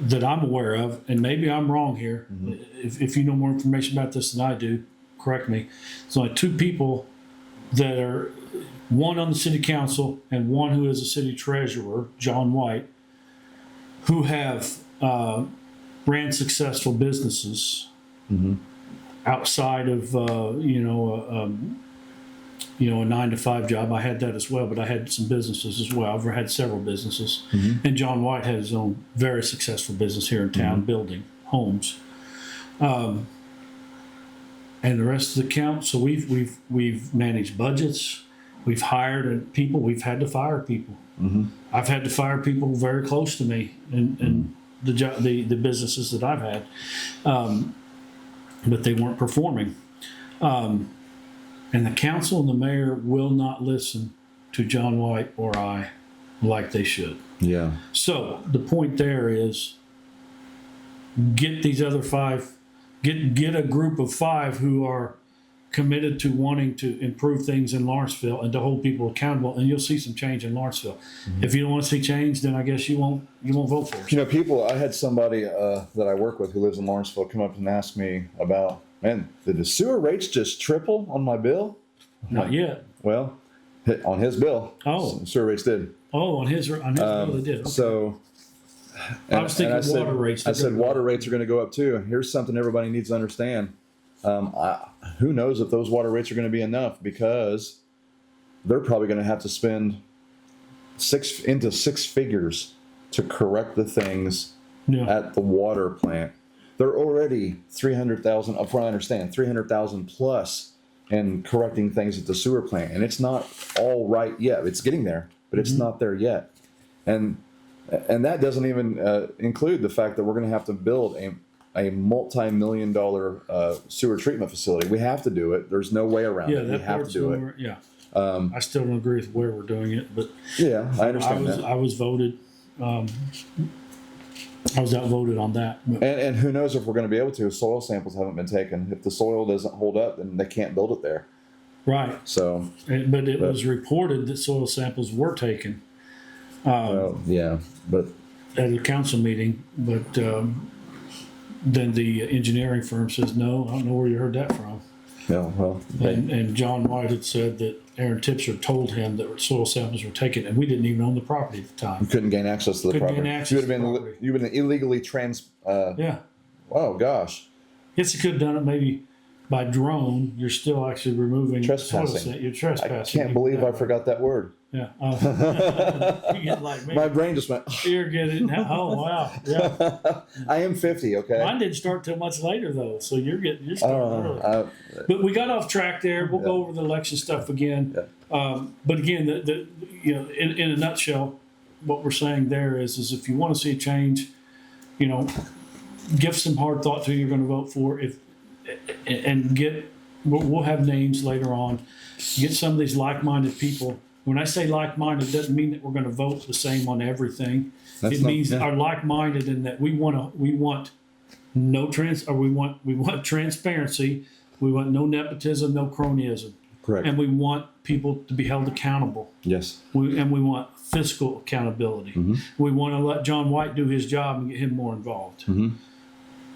S2: that I'm aware of, and maybe I'm wrong here. If you know more information about this than I do, correct me. There's only 2 people that are, one on the city council and one who is a city treasurer, John White, who have ran successful businesses outside of a 9-to-5 job. I had that as well, but I had some businesses as well. I've had several businesses, and John White had his own very successful business here in town, building homes. And the rest of the council, we've managed budgets. We've hired people. We've had to fire people. I've had to fire people very close to me in the businesses that I've had, but they weren't performing. And the council and the mayor will not listen to John White or I like they should.
S1: Yeah.
S2: So the point there is, get these other 5, get a group of 5 who are committed to wanting to improve things in Lawrenceville and to hold people accountable, and you'll see some change in Lawrenceville. If you don't want to see change, then I guess you won't vote for us.
S1: You know, I had somebody that I work with who lives in Lawrenceville come up and ask me about, man, did the sewer rates just triple on my bill?
S2: Not yet.
S1: Well, on his bill, sewer rates did.
S2: Oh, on his bill they did. Okay.
S1: So,
S2: I was thinking water rates.
S1: I said water rates are going to go up too. Here's something everybody needs to understand. Who knows if those water rates are going to be enough, because they're probably going to have to spend six figures to correct the things at the water plant. They're already 300,000. From what I understand, 300,000 plus in correcting things at the sewer plant, and it's not all right yet. It's getting there, but it's not there yet, and that doesn't even include the fact that we're going to have to build a multi-million-dollar sewer treatment facility. We have to do it. There's no way around it. We have to do it.
S2: Yeah. I still don't agree with where we're doing it, but
S1: yeah, I understand that.
S2: I was voted. I was outvoted on that.
S1: And who knows if we're going to be able to? Soil samples haven't been taken. If the soil doesn't hold up, then they can't build it there.
S2: Right.
S1: So,
S2: but it was reported that soil samples were taken.
S1: Well, yeah, but
S2: at a council meeting, but then the engineering firm says no. I don't know where you heard that from.
S1: Yeah, well,
S2: and John White had said that Aaron Tipser told him that soil samples were taken, and we didn't even own the property at the time.
S1: You couldn't gain access to the property. You'd have been illegally
S2: yeah.
S1: Oh gosh.
S2: Yes, you could have done it maybe by drone. You're still actually removing
S1: trespassing.
S2: You're trespassing.
S1: I can't believe I forgot that word.
S2: Yeah. You get like me.
S1: My brain just went.
S2: You're getting. Oh wow. Yeah.
S1: I am 50. Okay.
S2: Mine didn't start till much later though, so you're starting early. But we got off track there. We'll go over the election stuff again.
S1: Yeah.
S2: But again, the in a nutshell, what we're saying there is if you want to see a change, give some hard thought to who you're going to vote for. We'll have names later on. Get some of these like-minded people. When I say like-minded, it doesn't mean that we're going to vote the same on everything. It means that are like-minded in that we want transparency. We want no nepotism, no cronyism.
S1: Correct.
S2: And we want people to be held accountable.
S1: Yes.
S2: And we want fiscal accountability. Mm-hmm. We want to let John White do his job and get him more involved. Mm-hmm.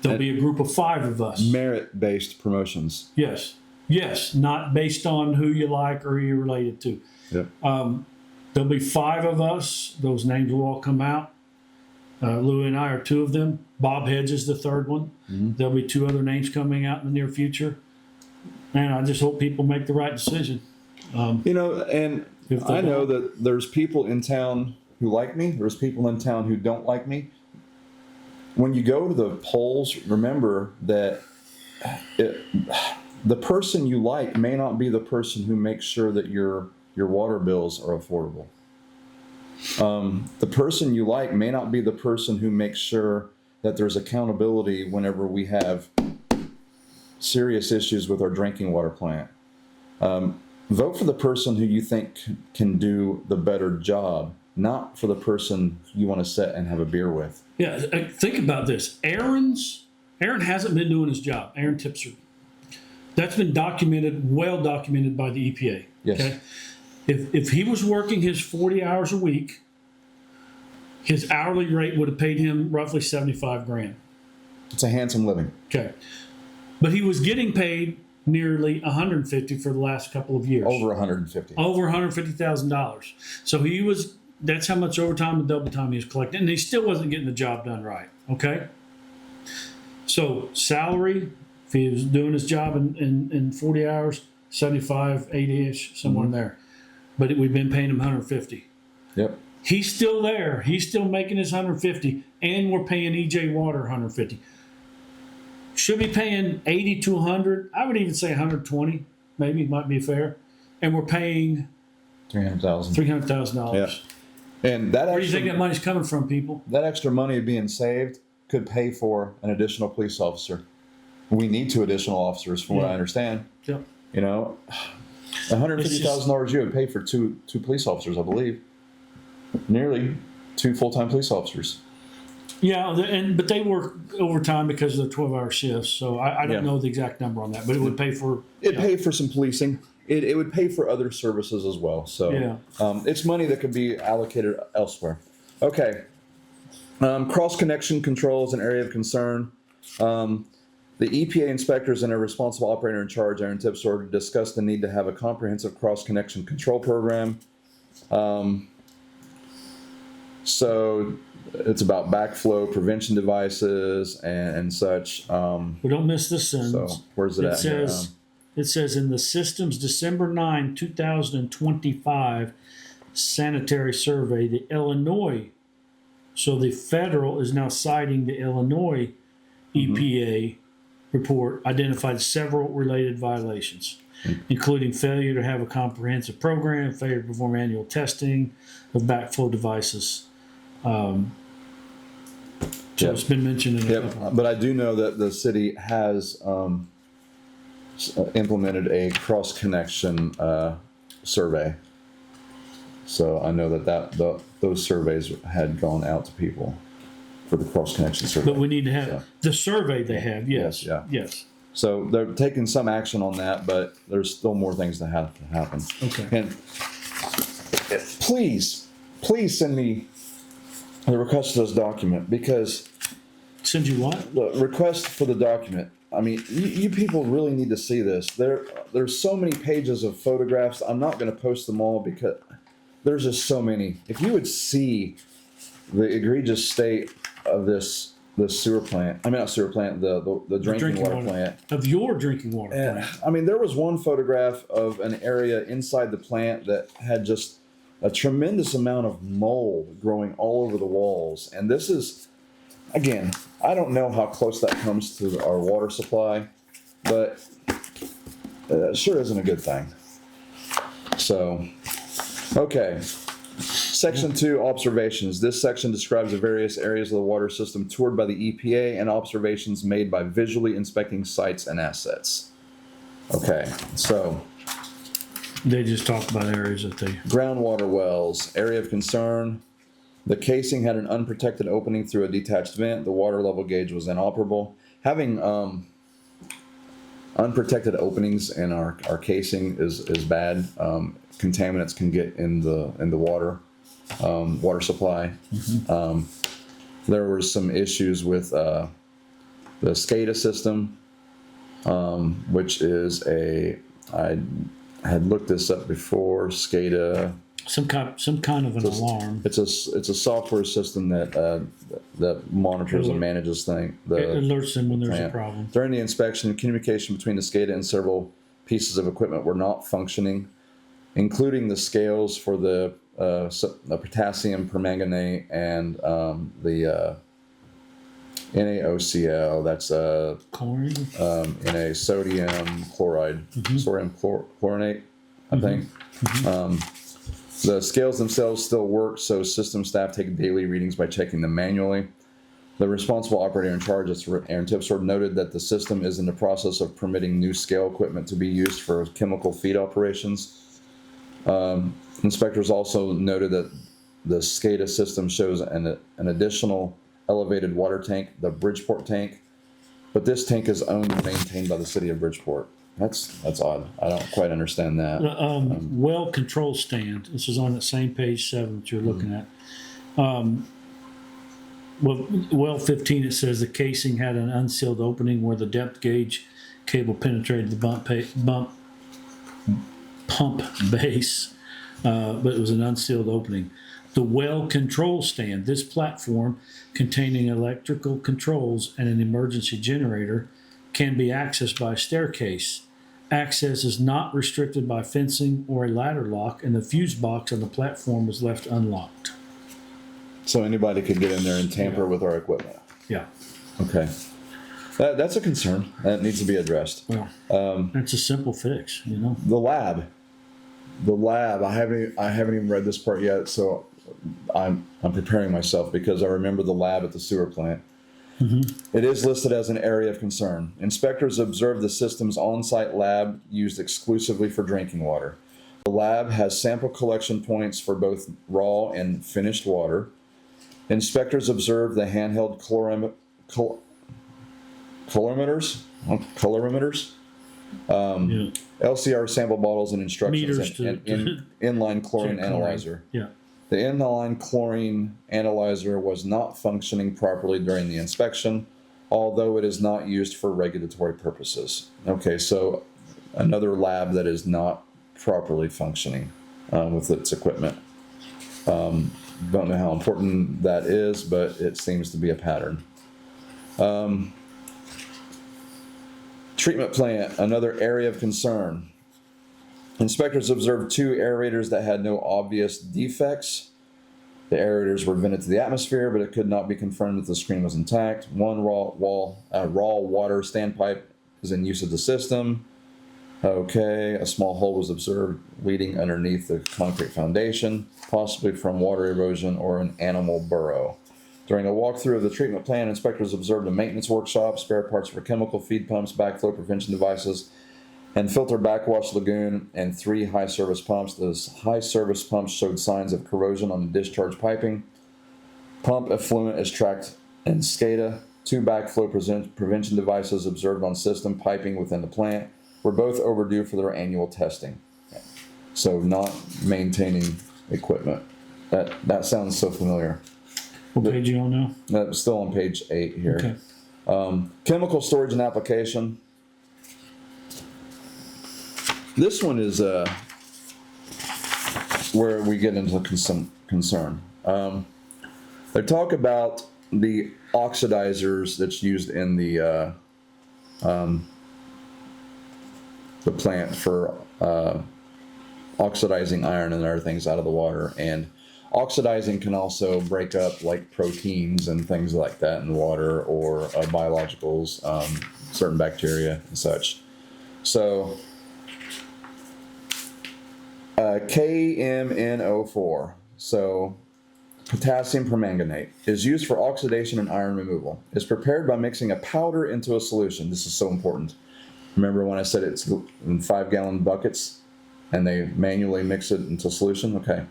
S2: There'll be a group of 5 of us.
S1: Merit-based promotions.
S2: Yes. Yes, not based on who you like or who you're related to.
S1: Yep.
S2: There'll be 5 of us. Those names will all come out. Louie and I are 2 of them. Bob Hedge is the 3rd one. Mm-hmm. There'll be 2 other names coming out in the near future. And I just hope people make the right decision.
S1: And I know that there's people in town who like me. There's people in town who don't like me. When you go to the polls, remember that the person you like may not be the person who makes sure that your water bills are affordable. The person you like may not be the person who makes sure that there's accountability whenever we have serious issues with our drinking water plant. Vote for the person who you think can do the better job, not for the person you want to sit and have a beer with.
S2: Yeah, think about this. Aaron hasn't been doing his job. Aaron Tipser. That's been well documented by the EPA.
S1: Yes.
S2: Okay? If he was working his 40 hours a week, his hourly rate would have paid him roughly $75,000.
S1: It's a handsome living.
S2: Okay. But he was getting paid nearly $150,000 for the last couple of years.
S1: Over $150,000.
S2: Over $150,000. So that's how much overtime and double time he was collecting. And he still wasn't getting the job done right. Okay? So salary, if he was doing his job in 40 hours, 75, 80-ish, somewhere in there. But we've been paying him $150,000.
S1: Yep.
S2: He's still there. He's still making his $150,000, and we're paying EJ Water $150,000. Should be paying $80,000 to $100,000. I would even say $120,000, maybe might be fair. And we're paying $300,000.
S1: Yeah. And
S2: where do you think that money's coming from, people?
S1: That extra money being saved could pay for an additional police officer. We need 2 additional officers, from what I understand.
S2: Yep.
S1: $150,000 you would pay for two police officers, I believe. Nearly 2 full-time police officers.
S2: Yeah, but they work overtime because of the 12-hour shifts. So I don't
S1: Yeah.
S2: know the exact number on that, but it would pay for.
S1: It paid for some policing. It would pay for other services as well. So
S2: Yeah.
S1: it's money that could be allocated elsewhere. Okay. Cross connection controls an area of concern. The EPA inspectors and a responsible operator in charge, Aaron Tipsor, discussed the need to have a comprehensive cross connection control program. So it's about backflow prevention devices and such.
S2: We don't miss this sentence.
S1: So where's it at?
S2: Says, it says in the system's December 9, 2025 sanitary survey, the Illinois, so the federal is now citing the Illinois EPA report, identified several related violations, including failure to have a comprehensive program, failure to perform annual testing of backflow devices. So it's been mentioned in a couple.
S1: But I do know that the city has implemented a cross connection survey. So I know that those surveys had gone out to people for the cross connection survey.
S2: But we need to have the survey they have, yes.
S1: Yes. So they're taking some action on that, but there's still more things that have to happen.
S2: Okay.
S1: And please send me the request for this document, because
S2: Send you what?
S1: the request for the document, I mean, you people really need to see this. There's so many pages of photographs. I'm not going to post them all because there's just so many. If you would see the egregious state of this sewer plant, I mean not sewer plant, the drinking water plant.
S2: Of your drinking water plant.
S1: I mean, there was one photograph of an area inside the plant that had just a tremendous amount of mold growing all over the walls. And this is, again, I don't know how close that comes to our water supply, but it sure isn't a good thing. So, okay. Section 2, observations. This section describes the various areas of the water system toured by the EPA and observations made by visually inspecting sites and assets. Okay, so
S2: They just talk about areas that they.
S1: groundwater wells, area of concern. The casing had an unprotected opening through a detached vent. The water level gauge was inoperable. Having unprotected openings in our casing is bad. Contaminants can get in the water supply. There were some issues with the SCADA system, which is I had looked this up before. SCADA.
S2: Some kind of an alarm.
S1: It's a software system that monitors and manages things.
S2: It alerts them when there's
S1: plant.
S2: a problem.
S1: During the inspection, communication between the SCADA and several pieces of equipment were not functioning, including the scales for the potassium permanganate and the NaOCl. That's
S2: Chlorine.
S1: in a sodium chloride, sodium chlorinate, I think. The scales themselves still work, so system staff take daily readings by checking them manually. The responsible operator in charge, that's Aaron Tipsor, noted that the system is in the process of permitting new scale equipment to be used for chemical feed operations. Inspectors also noted that the SCADA system shows an additional elevated water tank, the Bridgeport tank, but this tank is owned and maintained by the city of Bridgeport. That's odd. I don't quite understand that.
S2: Well control stand. This is on that same page 7 that you're looking at. Well 15, it says the casing had an unsealed opening where the depth gauge cable penetrated the pump base, but it was an unsealed opening. The well control stand. This platform containing electrical controls and an emergency generator can be accessed by a staircase. Access is not restricted by fencing or a ladder lock, and the fuse box on the platform was left unlocked.
S1: So anybody could get in there and tamper with our equipment.
S2: Yeah.
S1: Okay. That's a concern that needs to be addressed.
S2: Well, it's a simple fix, you know.
S1: The lab. I haven't even read this part yet, so I'm preparing myself because I remember the lab at the sewer plant. It is listed as an area of concern. Inspectors observed the system's on-site lab used exclusively for drinking water. The lab has sample collection points for both raw and finished water. Inspectors observed the handheld colorimeters,
S2: Yeah.
S1: LCR sample bottles and instructions,
S2: Meters
S1: and
S2: to
S1: inline chlorine
S2: check
S1: analyzer.
S2: Yeah.
S1: The inline chlorine analyzer was not functioning properly during the inspection, although it is not used for regulatory purposes. Okay, so another lab that is not properly functioning with its equipment. Don't know how important that is, but it seems to be a pattern. Treatment plant, another area of concern. Inspectors observed 2 aerators that had no obvious defects. The aerators were vented to the atmosphere, but it could not be confirmed that the screen was intact. One raw water standpipe is in use of the system. Okay, a small hole was observed leading underneath the concrete foundation, possibly from water erosion or an animal burrow. During a walkthrough of the treatment plant, inspectors observed a maintenance workshop, spare parts for chemical feed pumps, backflow prevention devices, and filter backwash lagoon, and 3 high service pumps. Those high service pumps showed signs of corrosion on the discharge piping. Pump effluent is tracked in SCADA. 2 backflow prevention devices observed on system piping within the plant were both overdue for their annual testing. So not maintaining equipment. That sounds so familiar.
S2: What page you on now?
S1: That's still on page 8 here.
S2: Okay.
S1: Chemical storage and application. This one is where we get into concern. They talk about the oxidizers that's used in the plant for oxidizing iron and other things out of the water. And oxidizing can also break up like proteins and things like that in water, or biologicals, certain bacteria and such. So KMNO4, so potassium permanganate, is used for oxidation and iron removal. It's prepared by mixing a powder into a solution. This is so important. Remember when I said it's in 5-gallon buckets and they manually mix it into solution? Okay.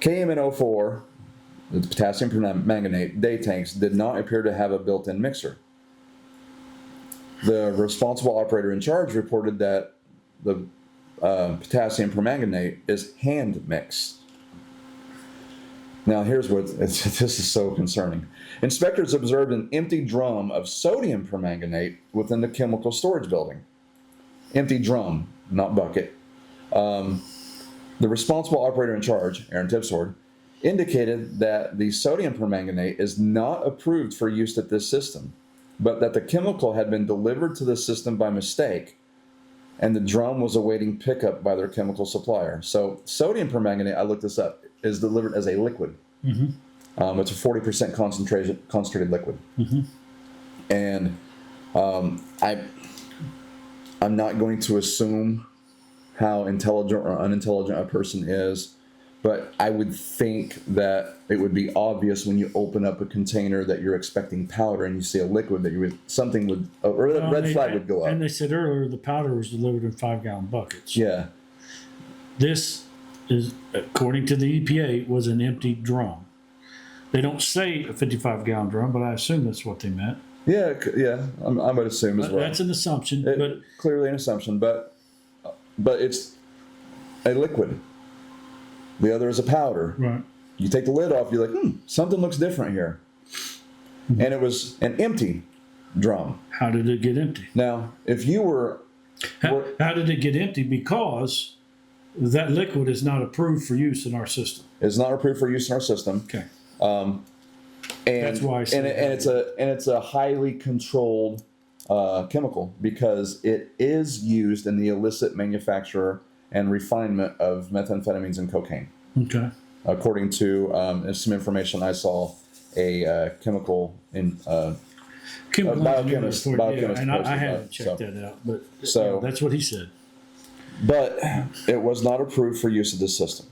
S1: KMNO4, the potassium permanganate day tanks, did not appear to have a built-in mixer. The responsible operator in charge reported that the potassium permanganate is hand mixed. Now here's what, this is so concerning. Inspectors observed an empty drum of sodium permanganate within the chemical storage building. Empty drum, not bucket. The responsible operator in charge, Aaron Tipsword, indicated that the sodium permanganate is not approved for use at this system, but that the chemical had been delivered to the system by mistake, and the drum was awaiting pickup by their chemical supplier. So sodium permanganate, I looked this up, is delivered as a liquid. Mm-hmm. It's a 40% concentrated liquid. Mm-hmm. And I'm not going to assume how intelligent or unintelligent a person is, but I would think that it would be obvious when you open up a container that you're expecting powder and you see a liquid that red flag would go up.
S2: And they said earlier the powder was delivered in 5-gallon buckets.
S1: Yeah.
S2: This is, according to the EPA, was an empty drum. They don't say a 55-gallon drum, but I assume that's what they meant.
S1: Yeah, I would assume as well.
S2: That's an assumption, but
S1: clearly an assumption, but it's a liquid. The other is a powder.
S2: Right.
S1: You take the lid off, you're like, something looks different here. Mm-hmm. And it was an empty drum.
S2: How did it get empty?
S1: Now, if you were...
S2: How did it get empty? Because that liquid is not approved for use in our system.
S1: It's not approved for use in our system.
S2: Okay.
S1: And
S2: that's why I said
S1: it's a highly controlled chemical, because it is used in the illicit manufacture and refinement of methamphetamines and cocaine.
S2: Okay.
S1: According to some information I saw, a chemical in biochemist.
S2: And I haven't checked that out, but that's what he said.
S1: But it was not approved for use of this system.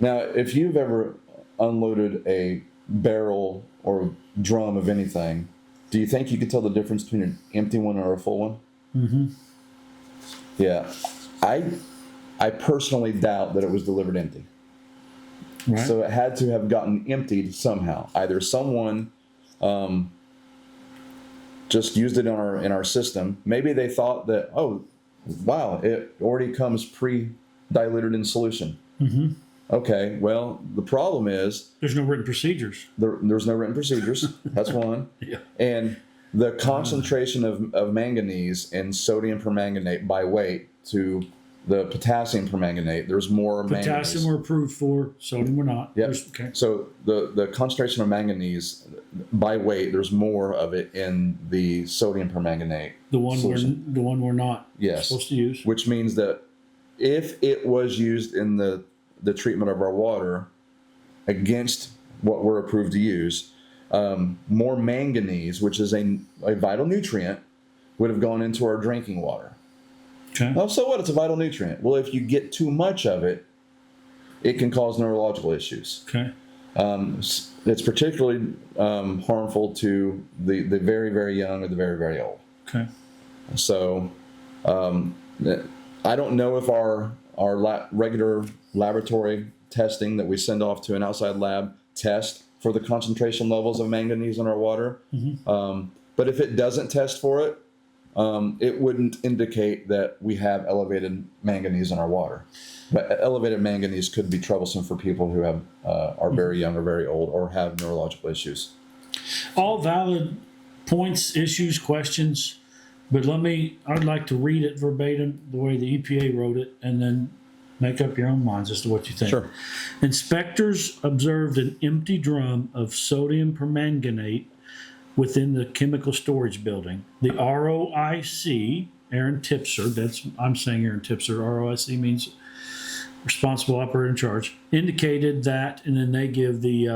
S1: Now, if you've ever unloaded a barrel or drum of anything, do you think you could tell the difference between an empty one or a full one? Mm-hmm. Yeah. I personally doubt that it was delivered empty.
S2: Right.
S1: So it had to have gotten emptied somehow. Either someone just used it in our system. Maybe they thought that, oh, wow, it already comes pre-diluted in solution.
S2: Mm-hmm.
S1: Okay, well, the problem is
S2: There's no written procedures.
S1: there's no written procedures. That's one.
S2: Yeah.
S1: And the concentration of manganese and sodium permanganate by weight to the potassium permanganate, there's more
S2: Potassium
S1: manganese.
S2: we're approved for, sodium we're not.
S1: Yep.
S2: Okay.
S1: So the concentration of manganese by weight, there's more of it in the sodium permanganate
S2: The one
S1: solution.
S2: we're not
S1: Yes.
S2: supposed to use.
S1: Which means that if it was used in the treatment of our water against what we're approved to use, more manganese, which is a vital nutrient, would have gone into our drinking water.
S2: Okay.
S1: Oh, so what? It's a vital nutrient. Well, if you get too much of it, it can cause neurological issues.
S2: Okay.
S1: It's particularly harmful to the very, very young or the very, very old.
S2: Okay.
S1: So I don't know if our regular laboratory testing that we send off to an outside lab test for the concentration levels of manganese in our water.
S2: Mm-hmm.
S1: But if it doesn't test for it, it wouldn't indicate that we have elevated manganese in our water. But elevated manganese could be troublesome for people who have are very young or very old or have neurological issues.
S2: All valid points, issues, questions, but I'd like to read it verbatim the way the EPA wrote it and then make up your own minds as to what you think.
S1: Sure.
S2: Inspectors observed an empty drum of sodium permanganate within the chemical storage building. The ROIC, Aaron Tipser, I'm saying Aaron Tipser, ROIC means responsible operator in charge, indicated that, and then they give the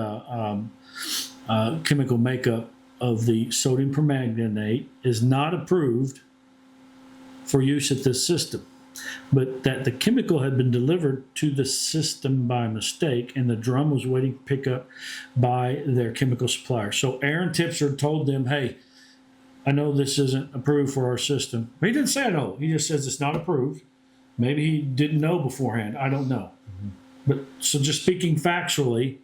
S2: chemical makeup of the sodium permanganate is not approved for use at this system, but that the chemical had been delivered to the system by mistake and the drum was waiting to pick up by their chemical supplier. So Aaron Tipser told them, hey, I know this isn't approved for our system. But he didn't say no. He just says it's not approved. Maybe he didn't know beforehand. I don't know. Mm-hmm. But so just speaking factually,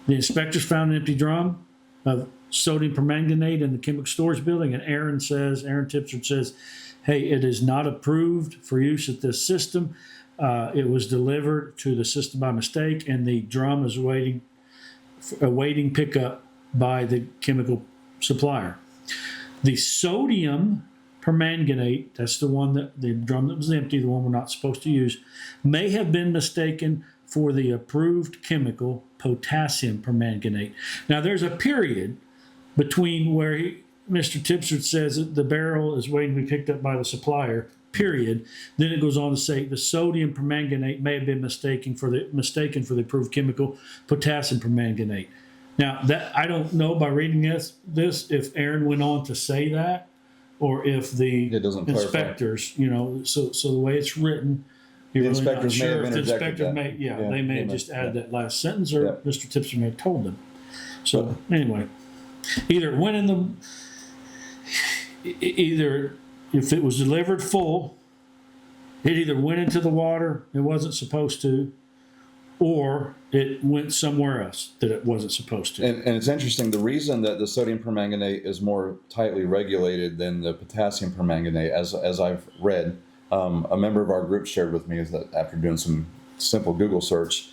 S2: the inspectors found an empty drum of sodium permanganate in the chemical storage building, and Aaron Tipser says, hey, it is not approved for use at this system. It was delivered to the system by mistake, and the drum is awaiting pickup by the chemical supplier. The sodium permanganate, that's the drum that was empty, the one we're not supposed to use, may have been mistaken for the approved chemical potassium permanganate. Now, there's a period between where Mr. Tipser says that the barrel is waiting to be picked up by the supplier, period. Then it goes on to say the sodium permanganate may have been mistaken for the approved chemical potassium permanganate. Now, that I don't know by reading this if Aaron went on to say that, or if the inspectors, so the way it's written, you're really not sure if the inspector they may have just added that last sentence, or Mr. Tipser may have told them. So anyway, either if it was delivered full, it either went into the water it wasn't supposed to, or it went somewhere else that it wasn't supposed to.
S1: And it's interesting, the reason that the sodium permanganate is more tightly regulated than the potassium permanganate, as I've read, a member of our group shared with me, is that after doing some simple Google search,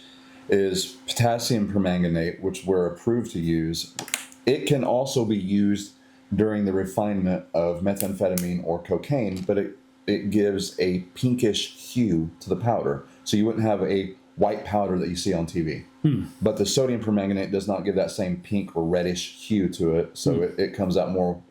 S1: is potassium permanganate, which we're approved to use, it can also be used during the refinement of methamphetamine or cocaine, but it gives a pinkish hue to the powder. So you wouldn't have a white powder that you see on TV. But the sodium permanganate does not give that same pink or reddish hue to it, so it comes out more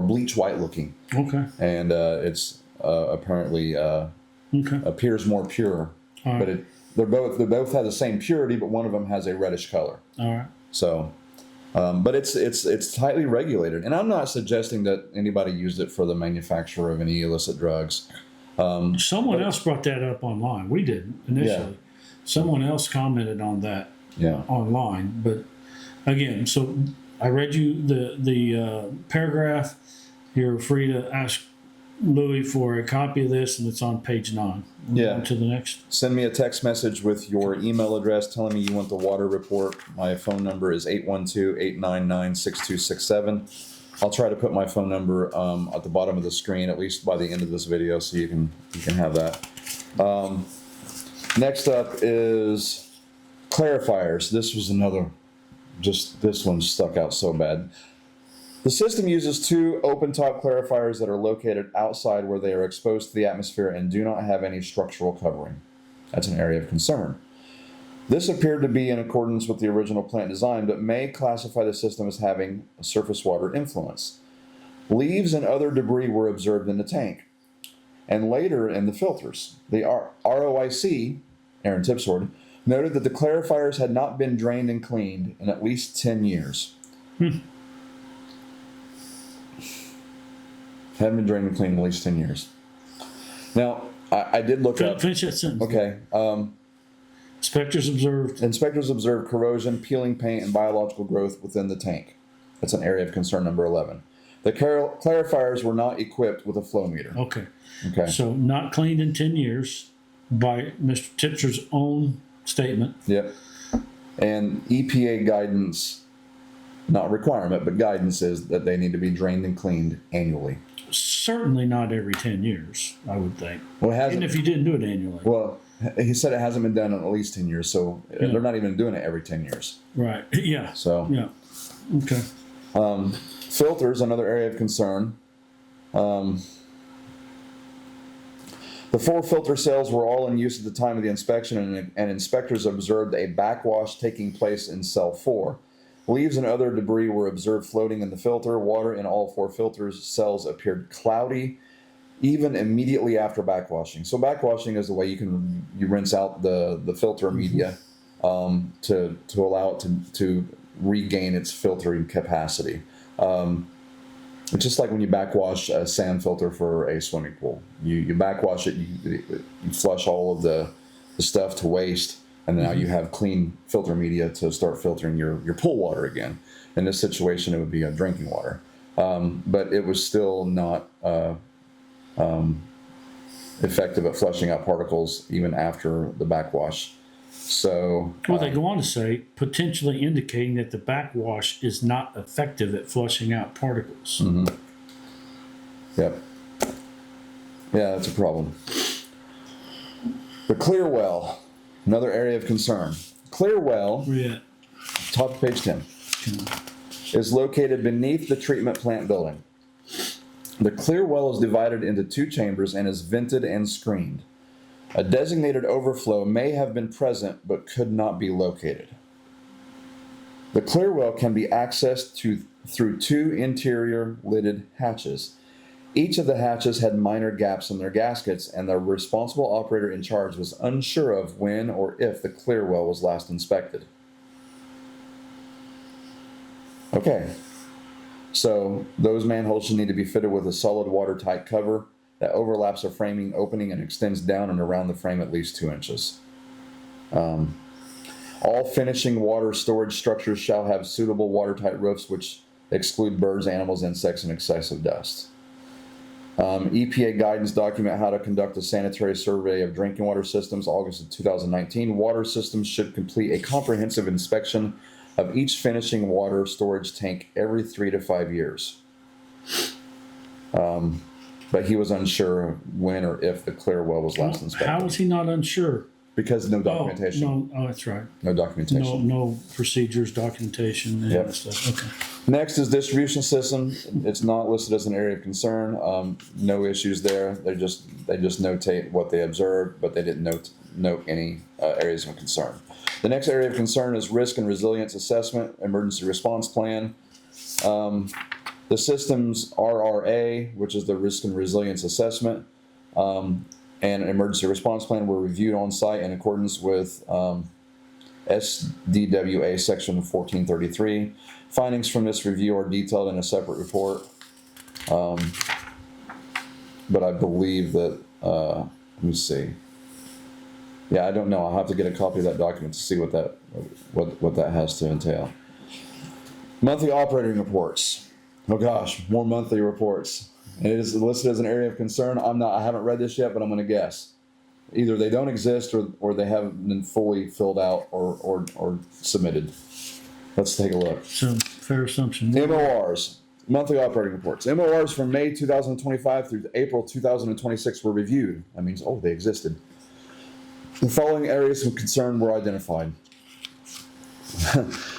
S1: bleach white looking.
S2: Okay.
S1: And it's apparently appears more pure.
S2: All right.
S1: But they both have the same purity, but one of them has a reddish color.
S2: All right.
S1: So, but it's tightly regulated, and I'm not suggesting that anybody used it for the manufacture of any illicit drugs.
S2: Someone else brought that up online. We didn't initially.
S1: Yeah.
S2: Someone else commented on that
S1: Yeah.
S2: online. But again, so I read you the paragraph. You're free to ask Louie for a copy of this, and it's on page 9.
S1: Yeah.
S2: On to the next.
S1: Send me a text message with your email address telling me you want the water report. My phone number is 812-899-6267. I'll try to put my phone number at the bottom of the screen, at least by the end of this video, so you can have that. Next up is clarifiers. This was another, this one stuck out so bad. The system uses 2 open-top clarifiers that are located outside where they are exposed to the atmosphere and do not have any structural covering. That's an area of concern. This appeared to be in accordance with the original plant design, but may classify the system as having a surface water influence. Leaves and other debris were observed in the tank, and later in the filters. The ROIC, Aaron Tipsword, noted that the clarifiers had not been drained and cleaned in at least 10 years. Hadn't been drained and cleaned in at least 10 years. Now, I did look up.
S2: Finish that sentence.
S1: Okay.
S2: Inspectors observed
S1: corrosion, peeling paint, and biological growth within the tank. That's an area of concern number 11. The clarifiers were not equipped with a flow meter.
S2: Okay.
S1: Okay.
S2: So not cleaned in 10 years by Mr. Tipser's own statement.
S1: Yep. And EPA guidance, not requirement, but guidance is that they need to be drained and cleaned annually.
S2: Certainly not every 10 years, I would think.
S1: Well, it hasn't.
S2: Even if you didn't do it annually.
S1: Well, he said it hasn't been done in at least 10 years, so they're not even doing it every 10 years.
S2: Right. Yeah.
S1: So.
S2: Yeah. Okay.
S1: Filters, another area of concern. The 4 filter cells were all in use at the time of the inspection, and inspectors observed a backwash taking place in cell 4. Leaves and other debris were observed floating in the filter. Water in all 4 filters cells appeared cloudy, even immediately after backwashing. So backwashing is the way you rinse out the filter media to allow it to regain its filtering capacity. It's just like when you backwash a sand filter for a swimming pool. You backwash it, you flush all of the stuff to waste, and now you have clean filter media to start filtering your pool water again. In this situation, it would be drinking water. But it was still not effective at flushing out particles even after the backwash. So,
S2: well, they go on to say, potentially indicating that the backwash is not effective at flushing out particles.
S1: Mm-hmm. Yep. Yeah, that's a problem. The clear well, another area of concern. Clear well, top of page 10, is located beneath the treatment plant building. The clear well is divided into 2 chambers and is vented and screened. A designated overflow may have been present but could not be located. The clear well can be accessed through 2 interior lidded hatches. Each of the hatches had minor gaps in their gaskets, and the responsible operator in charge was unsure of when or if the clear well was last inspected. Okay, so those manholes should need to be fitted with a solid watertight cover that overlaps a framing opening and extends down and around the frame at least 2 inches. All finishing water storage structures shall have suitable watertight roofs which exclude birds, animals, insects, and excessive dust. EPA guidance document how to conduct a sanitary survey of drinking water systems, August of 2019. Water systems should complete a comprehensive inspection of each finishing water storage tank every 3 to 5 years. But he was unsure when or if the clear well was last inspected.
S2: How was he not unsure?
S1: Because no documentation.
S2: Oh, that's right.
S1: No documentation.
S2: No procedures, documentation, and that stuff. Okay.
S1: Next is distribution system. It's not listed as an area of concern. No issues there. They just notate what they observed, but they didn't note any areas of concern. The next area of concern is risk and resilience assessment, emergency response plan. The system's RRA, which is the risk and resilience assessment, and an emergency response plan were reviewed on site in accordance with SDWA section 1433. Findings from this review are detailed in a separate report. But I believe that, let me see. Yeah, I don't know. I'll have to get a copy of that document to see what that has to entail. Monthly operating reports. Oh gosh, more monthly reports. It is listed as an area of concern. I haven't read this yet, but I'm going to guess. Either they don't exist or they haven't been fully filled out or submitted. Let's take a look.
S2: So, fair assumption.
S1: MORs, monthly operating reports. MORs from May 2025 through April 2026 were reviewed. That means, they existed. The following areas of concern were identified.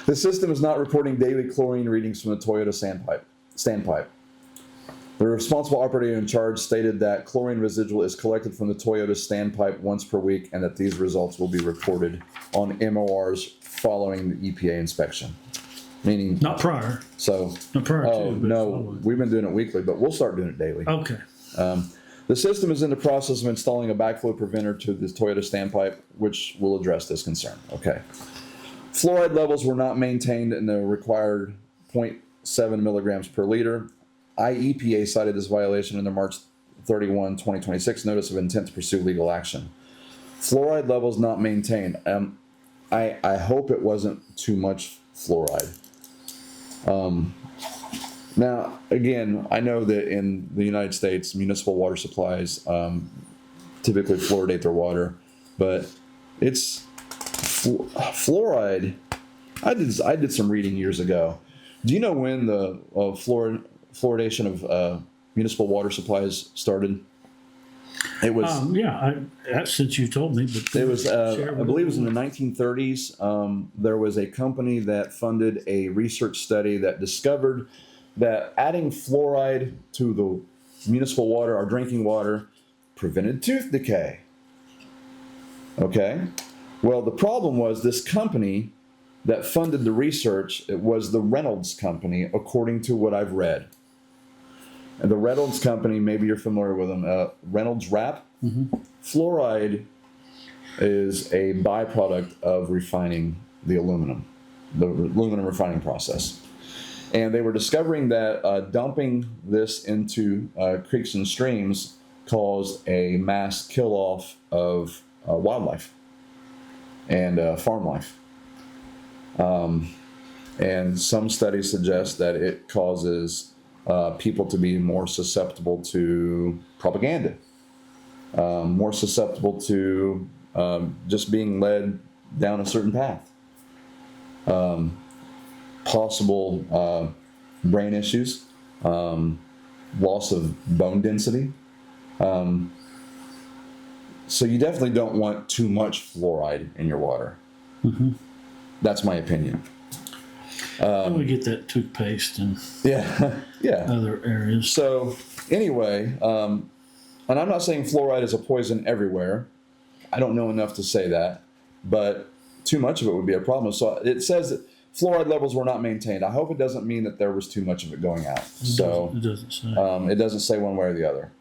S1: The system is not reporting daily chlorine readings from the Toyota standpipe. The responsible operator in charge stated that chlorine residual is collected from the Toyota standpipe once per week and that these results will be reported on MORs following the EPA inspection. Meaning...
S2: Not prior.
S1: So...
S2: Not prior to.
S1: No,
S2: following.
S1: we've been doing it weekly, but we'll start doing it daily.
S2: Okay.
S1: The system is in the process of installing a backflow preventer to the Toyota standpipe, which will address this concern. Okay. Fluoride levels were not maintained in the required 0.7 milligrams per liter. EPA cited this violation in their March 31, 2026 notice of intent to pursue legal action. Fluoride levels not maintained. I hope it wasn't too much fluoride. Now, again, I know that in the United States, municipal water supplies typically fluoridate their water, but it's fluoride. I did some reading years ago. Do you know when the fluoridation of municipal water supplies started? It was
S2: that's since you told me. But
S1: it was I believe it was in the 1930s. There was a company that funded a research study that discovered that adding fluoride to the municipal water, our drinking water, prevented tooth decay. Okay? Well, the problem was this company that funded the research, it was the Reynolds Company, according to what I've read. And the Reynolds Company, maybe you're familiar with them, Reynolds Wrap. Mm-hmm. Fluoride is a byproduct of refining the aluminum refining process. And they were discovering that dumping this into creeks and streams caused a mass kill-off of wildlife and farm life. And some studies suggest that it causes people to be more susceptible to propaganda, more susceptible to just being led down a certain path. Possible brain issues, loss of bone density. So you definitely don't want too much fluoride in your water. Mm-hmm. That's my opinion.
S2: We get that toothpaste and
S1: yeah.
S2: other areas.
S1: So anyway, and I'm not saying fluoride is a poison everywhere. I don't know enough to say that, but too much of it would be a problem. So it says that fluoride levels were not maintained. I hope it doesn't mean that there was too much of it going out.
S2: It doesn't say.
S1: It doesn't say one way or the other.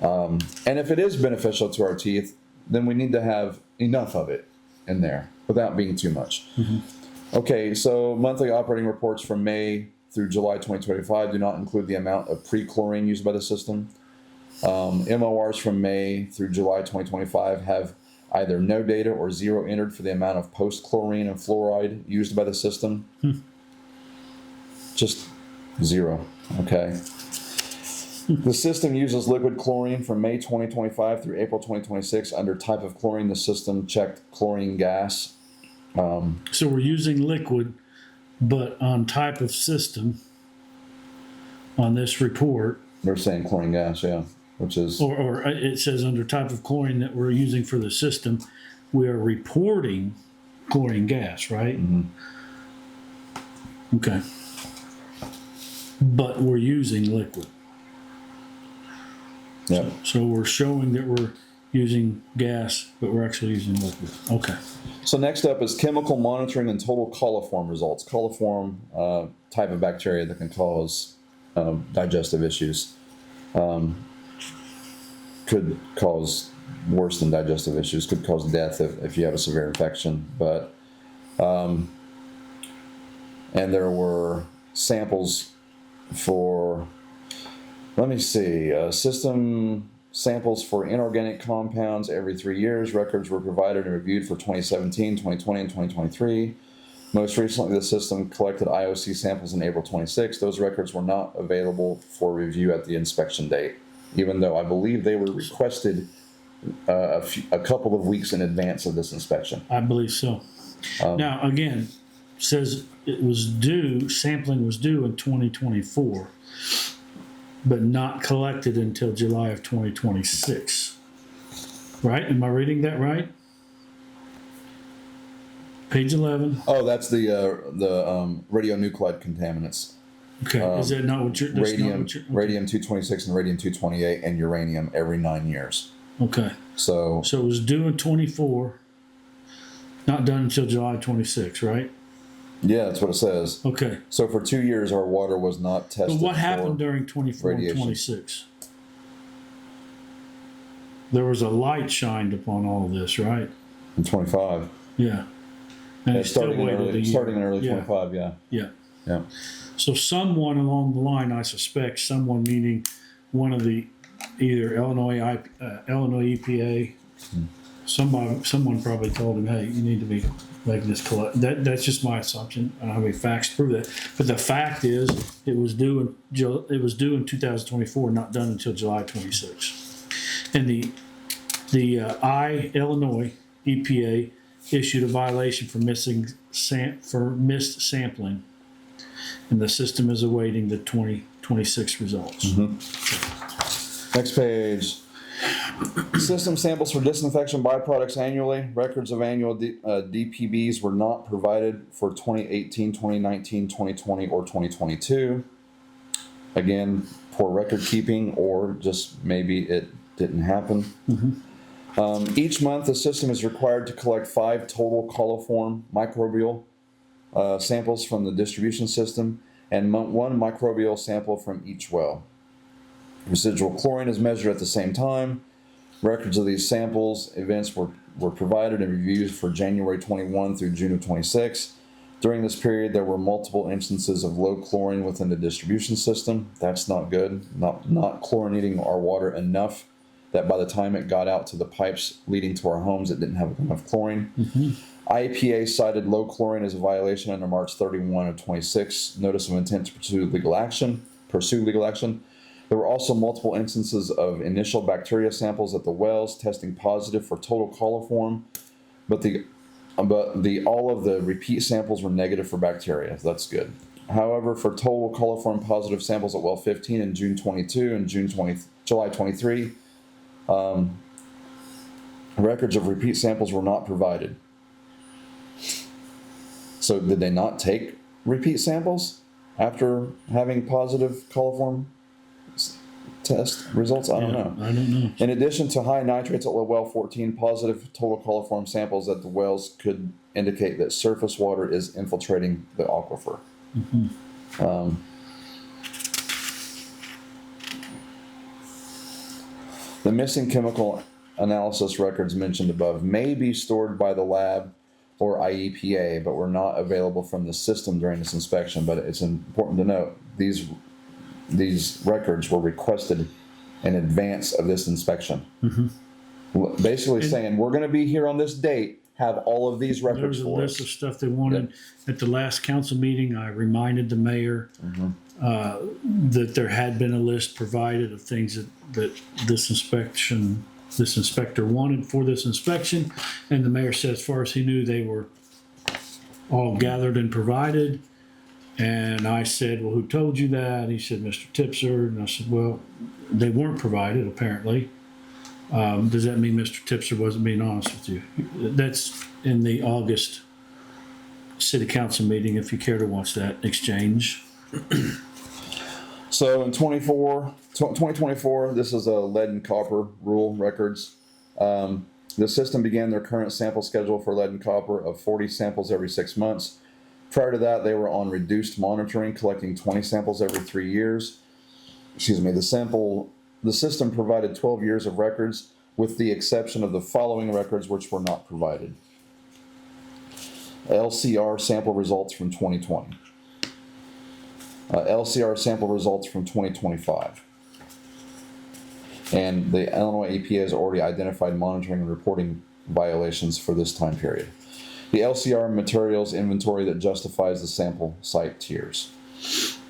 S1: And if it is beneficial to our teeth, then we need to have enough of it in there without being too much. Mm-hmm. Okay, so monthly operating reports from May through July 2025 do not include the amount of pre-chlorine used by the system. MORs from May through July 2025 have either no data or zero entered for the amount of post-chlorine and fluoride used by the system. Just zero, okay. The system uses liquid chlorine from May 2025 through April 2026. Under type of chlorine, the system checked chlorine gas.
S2: So we're using liquid, but on type of system on this report.
S1: They're saying chlorine gas, yeah, which is...
S2: Or it says under type of chlorine that we're using for the system, we are reporting chlorine gas, right?
S1: Mm-hmm.
S2: Okay. But we're using liquid.
S1: Yeah.
S2: So we're showing that we're using gas, but we're actually using liquid. Okay.
S1: So next up is chemical monitoring and total coliform results. Coliform, type of bacteria that can cause digestive issues. Could cause worse than digestive issues. Could cause death if you have a severe infection. But and there were samples for... Let me see. System samples for inorganic compounds every 3 years. Records were provided and reviewed for 2017, 2020, and 2023. Most recently, the system collected IOC samples in April 26. Those records were not available for review at the inspection date, even though I believe they were requested a couple of weeks in advance of this inspection.
S2: I believe so. Now, again, says it was due, sampling was due in 2024, but not collected until July of 2026. Right? Am I reading that right? Page 11.
S1: Oh, that's the radionuclide contaminants.
S2: Okay, is that not what you're... that's not
S1: Radium,
S2: what you're-
S1: radium 226 and radium 228 and uranium every 9 years.
S2: Okay,
S1: So
S2: so it was due in 24, not done until July 26, right?
S1: yeah, that's what it says.
S2: Okay,
S1: So for 2 years, our water was not tested.
S2: but what happened
S1: for
S2: during 24 and
S1: radiation.
S2: 26? There was a light shined upon all of this, right?
S1: in 25.
S2: Yeah. And
S1: Yeah,
S2: it still waited a year.
S1: starting in early
S2: Yeah.
S1: 25. Yeah.
S2: Yeah.
S1: Yeah.
S2: So someone along the line, I suspect, someone meaning one of the either Illinois EPA, someone probably told him, "Hey, you need to be making this collect." That's just my assumption. I don't have any facts to prove that. But the fact is, it was due in 2024, not done until July 26. And the Illinois EPA issued a violation for missed sampling, and the system is awaiting the 2026 results.
S1: Next page. System samples for disinfection byproducts annually. Records of annual DPBs were not provided for 2018, 2019, 2020, or 2022. Again, poor record keeping, or just maybe it didn't happen. Each month, the system is required to collect 5 total coliform microbial samples from the distribution system and 1 microbial sample from each well. Residual chlorine is measured at the same time. Records of these samples events were provided and reviewed for January 21 through June of 26. During this period, there were multiple instances of low chlorine within the distribution system. That's not good. Not chlorinating our water enough that by the time it got out to the pipes leading to our homes, it didn't have enough chlorine. IEPA cited low chlorine as a violation under March 31 of 26 notice of intent to pursue legal action. There were also multiple instances of initial bacteria samples at the wells testing positive for total coliform, but all of the repeat samples were negative for bacteria. That's good. However, for total coliform positive samples at well 15 in June 22 and July 23, records of repeat samples were not provided. So did they not take repeat samples after having positive coliform test results? I don't know.
S2: I don't know.
S1: In addition to high nitrates at well 14, positive total coliform samples at the wells could indicate that surface water is infiltrating the aquifer. The missing chemical analysis records mentioned above may be stored by the lab or IEPA, but were not available from the system during this inspection. But it's important to note these records were requested in advance of this inspection. Basically saying, we're going to be here on this date, have all of these
S2: There
S1: records
S2: was a
S1: for
S2: list
S1: us.
S2: of stuff they wanted. At the last council meeting, I reminded the mayor that there had been a list provided of things that this inspector wanted for this inspection. And the mayor said, as far as he knew, they were all gathered and provided. And I said, well, who told you that? He said, Mr. Tipser. And I said, well, they weren't provided, apparently. Does that mean Mr. Tipser wasn't being honest with you? That's in the August city council meeting, if you care to watch that exchange.
S1: So in 2024, this is a lead and copper rule records. The system began their current sample schedule for lead and copper of 40 samples every 6 months. Prior to that, they were on reduced monitoring, collecting 20 samples every 3 years. The system provided 12 years of records, with the exception of the following records which were not provided. LCR sample results from 2020. LCR sample results from 2025. And the Illinois EPA has already identified monitoring and reporting violations for this time period. The LCR materials inventory that justifies the sample site tiers.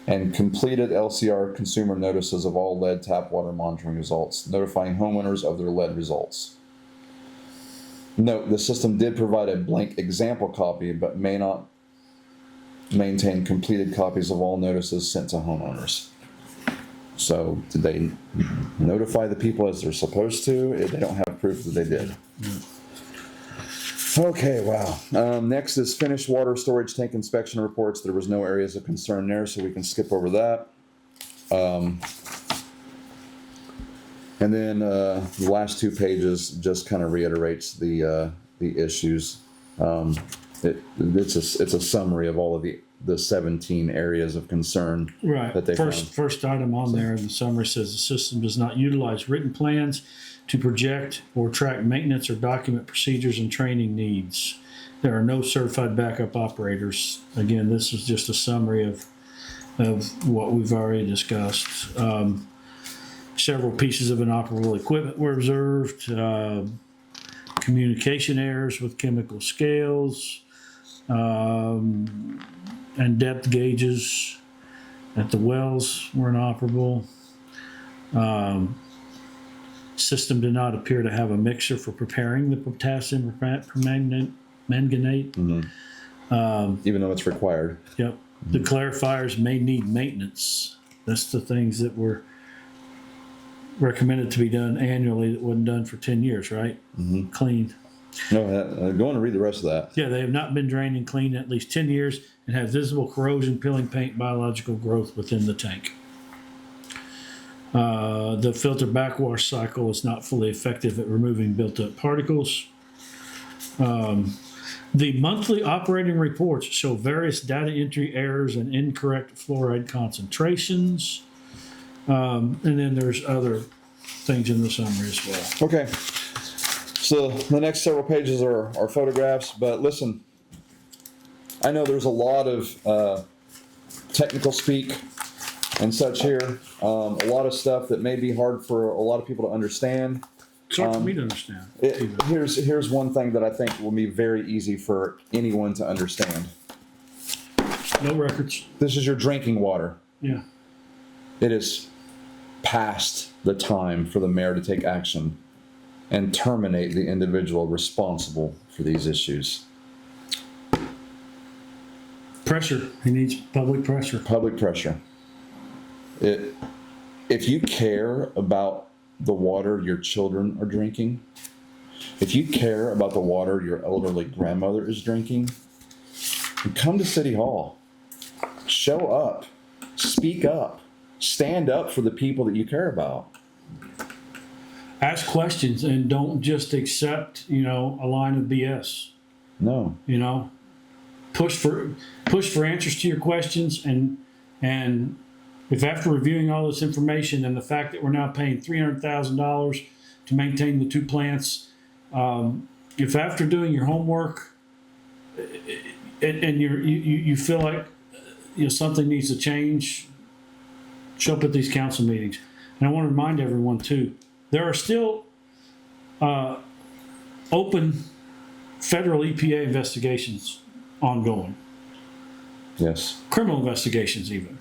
S1: And completed LCR consumer notices of all lead tap water monitoring results, notifying homeowners of their lead results. Note, the system did provide a blank example copy, but may not maintain completed copies of all notices sent to homeowners. So, did they notify the people as they're supposed to? They don't have proof that they did. Okay, wow. Next is finished water storage tank inspection reports. There was no areas of concern there, so we can skip over that. And then the last 2 pages just kind of reiterates the issues. It's a summary of all of the 17 areas of concern that they found.
S2: First item on there in the summary says the system does not utilize written plans to project or track maintenance or document procedures and training needs. There are no certified backup operators. Again, this is just a summary of what we've already discussed. Several pieces of inoperable equipment were observed. Communication errors with chemical scales and depth gauges at the wells were inoperable. System did not appear to have a mixer for preparing the potassium permanganate.
S1: Even though it's required.
S2: Yep. Mm-hmm. The clarifiers may need maintenance. That's the things that were recommended to be done annually that wasn't done for 10 years, right?
S1: Mm-hmm.
S2: Cleaned.
S1: No, go on and read the rest of that.
S2: Yeah, they have not been drained and cleaned in at least 10 years and have visible corrosion, peeling paint, biological growth within the tank. The filter backwash cycle is not fully effective at removing built-up particles. The monthly operating reports show various data entry errors and incorrect fluoride concentrations. And then there's other things in the summary as well.
S1: Okay. So the next several pages are photographs, but listen, I know there's a lot of technical speak and such here. A lot of stuff that may be hard for a lot of people to understand.
S2: It's hard for me to understand.
S1: Here's one thing that I think will be very easy for anyone to understand.
S2: No records.
S1: This is your drinking water.
S2: Yeah.
S1: It is past the time for the mayor to take action and terminate the individual responsible for these issues.
S2: Pressure. He needs public pressure.
S1: Public pressure. If you care about the water your children are drinking, if you care about the water your elderly grandmother is drinking, come to City Hall. Show up. Speak up. Stand up for the people that you care about.
S2: Ask questions and don't just accept, a line of BS.
S1: No.
S2: Push for answers to your questions, and if after reviewing all this information and the fact that we're now paying $300,000 to maintain the 2 plants, if after doing your homework and you feel like something needs to change, show up at these council meetings. And I want to remind everyone too, there are still open federal EPA investigations ongoing.
S1: Yes.
S2: Criminal investigations even.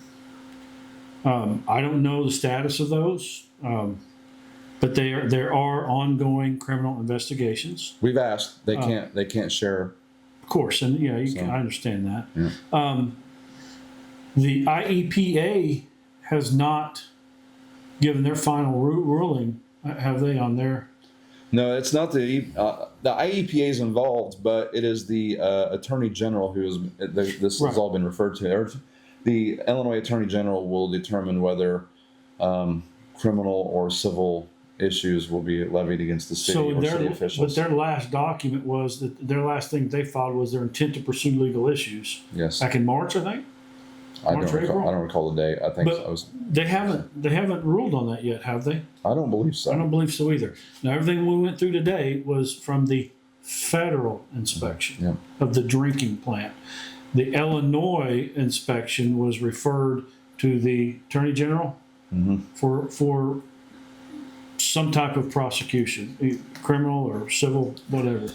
S2: I don't know the status of those, but there are ongoing criminal investigations.
S1: We've asked. They can't share.
S2: Of course, and I understand that. Yeah. The IEPA has not given their final ruling, have they, on their?
S1: No, it's not the IEPA is involved, but it is the Attorney General who is. This has all been referred to. The Illinois Attorney General will determine whether criminal or civil issues will be levied against the city or city officials.
S2: But their last document was that their last thing they filed was their intent to pursue legal issues.
S1: Yes.
S2: Back in March, I think.
S1: I don't recall the date. I think
S2: they haven't ruled on that yet, have they?
S1: I don't believe so.
S2: I don't believe so either. Now everything we went through today was from the federal inspection of the drinking plant. The Illinois inspection was referred to the Attorney General for some type of prosecution, criminal or civil, whatever.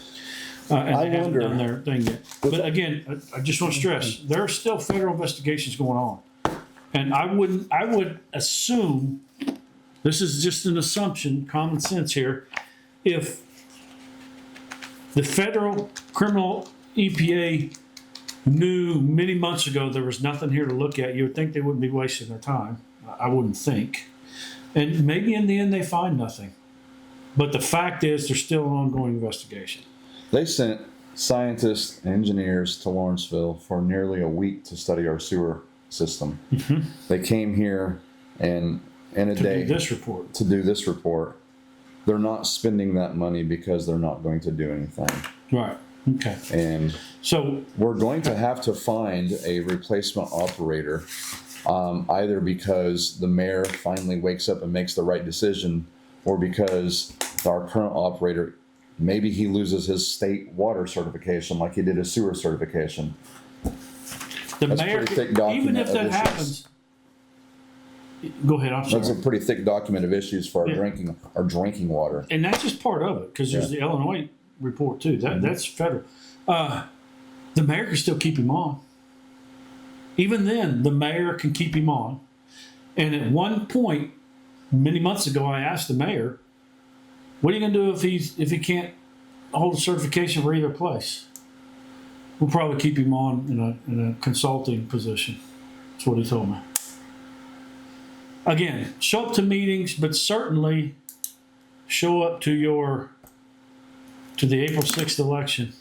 S2: And
S1: I
S2: they haven't
S1: wonder-
S2: done their thing yet. But again, I just want to stress, there are still federal investigations going on. And I would assume, this is just an assumption, common sense here, if the federal criminal EPA knew many months ago there was nothing here to look at, you would think they wouldn't be wasting their time. I wouldn't think. And maybe in the end they find nothing. But the fact is there's still an ongoing investigation.
S1: They sent scientists and engineers to Lawrenceville for nearly a week to study our sewer system.
S2: Mm-hmm.
S1: They came here and in a
S2: To
S1: day
S2: do this report.
S1: to do this report. They're not spending that money because they're not going to do anything.
S2: Right. Okay.
S1: And
S2: So
S1: we're going to have to find a replacement operator, either because the mayor finally wakes up and makes the right decision, or because our current operator, maybe he loses his state water certification like he did his sewer certification.
S2: the
S1: That's a
S2: mayor,
S1: pretty thick
S2: even
S1: document
S2: if
S1: of
S2: that
S1: issues.
S2: happens, go ahead. I'm
S1: That's a
S2: sorry.
S1: pretty thick document of issues for our
S2: Yeah.
S1: drinking water.
S2: And that's just part of it because there's the Illinois report too. That's federal. The mayor can still keep him on. Even then, the mayor can keep him on. And at one point, many months ago, I asked the mayor, "What are you going to do if he can't hold a certification for either place?" We'll probably keep him on in a consulting position. That's what he told me. Again, show up to meetings, but certainly show up to the April 6th election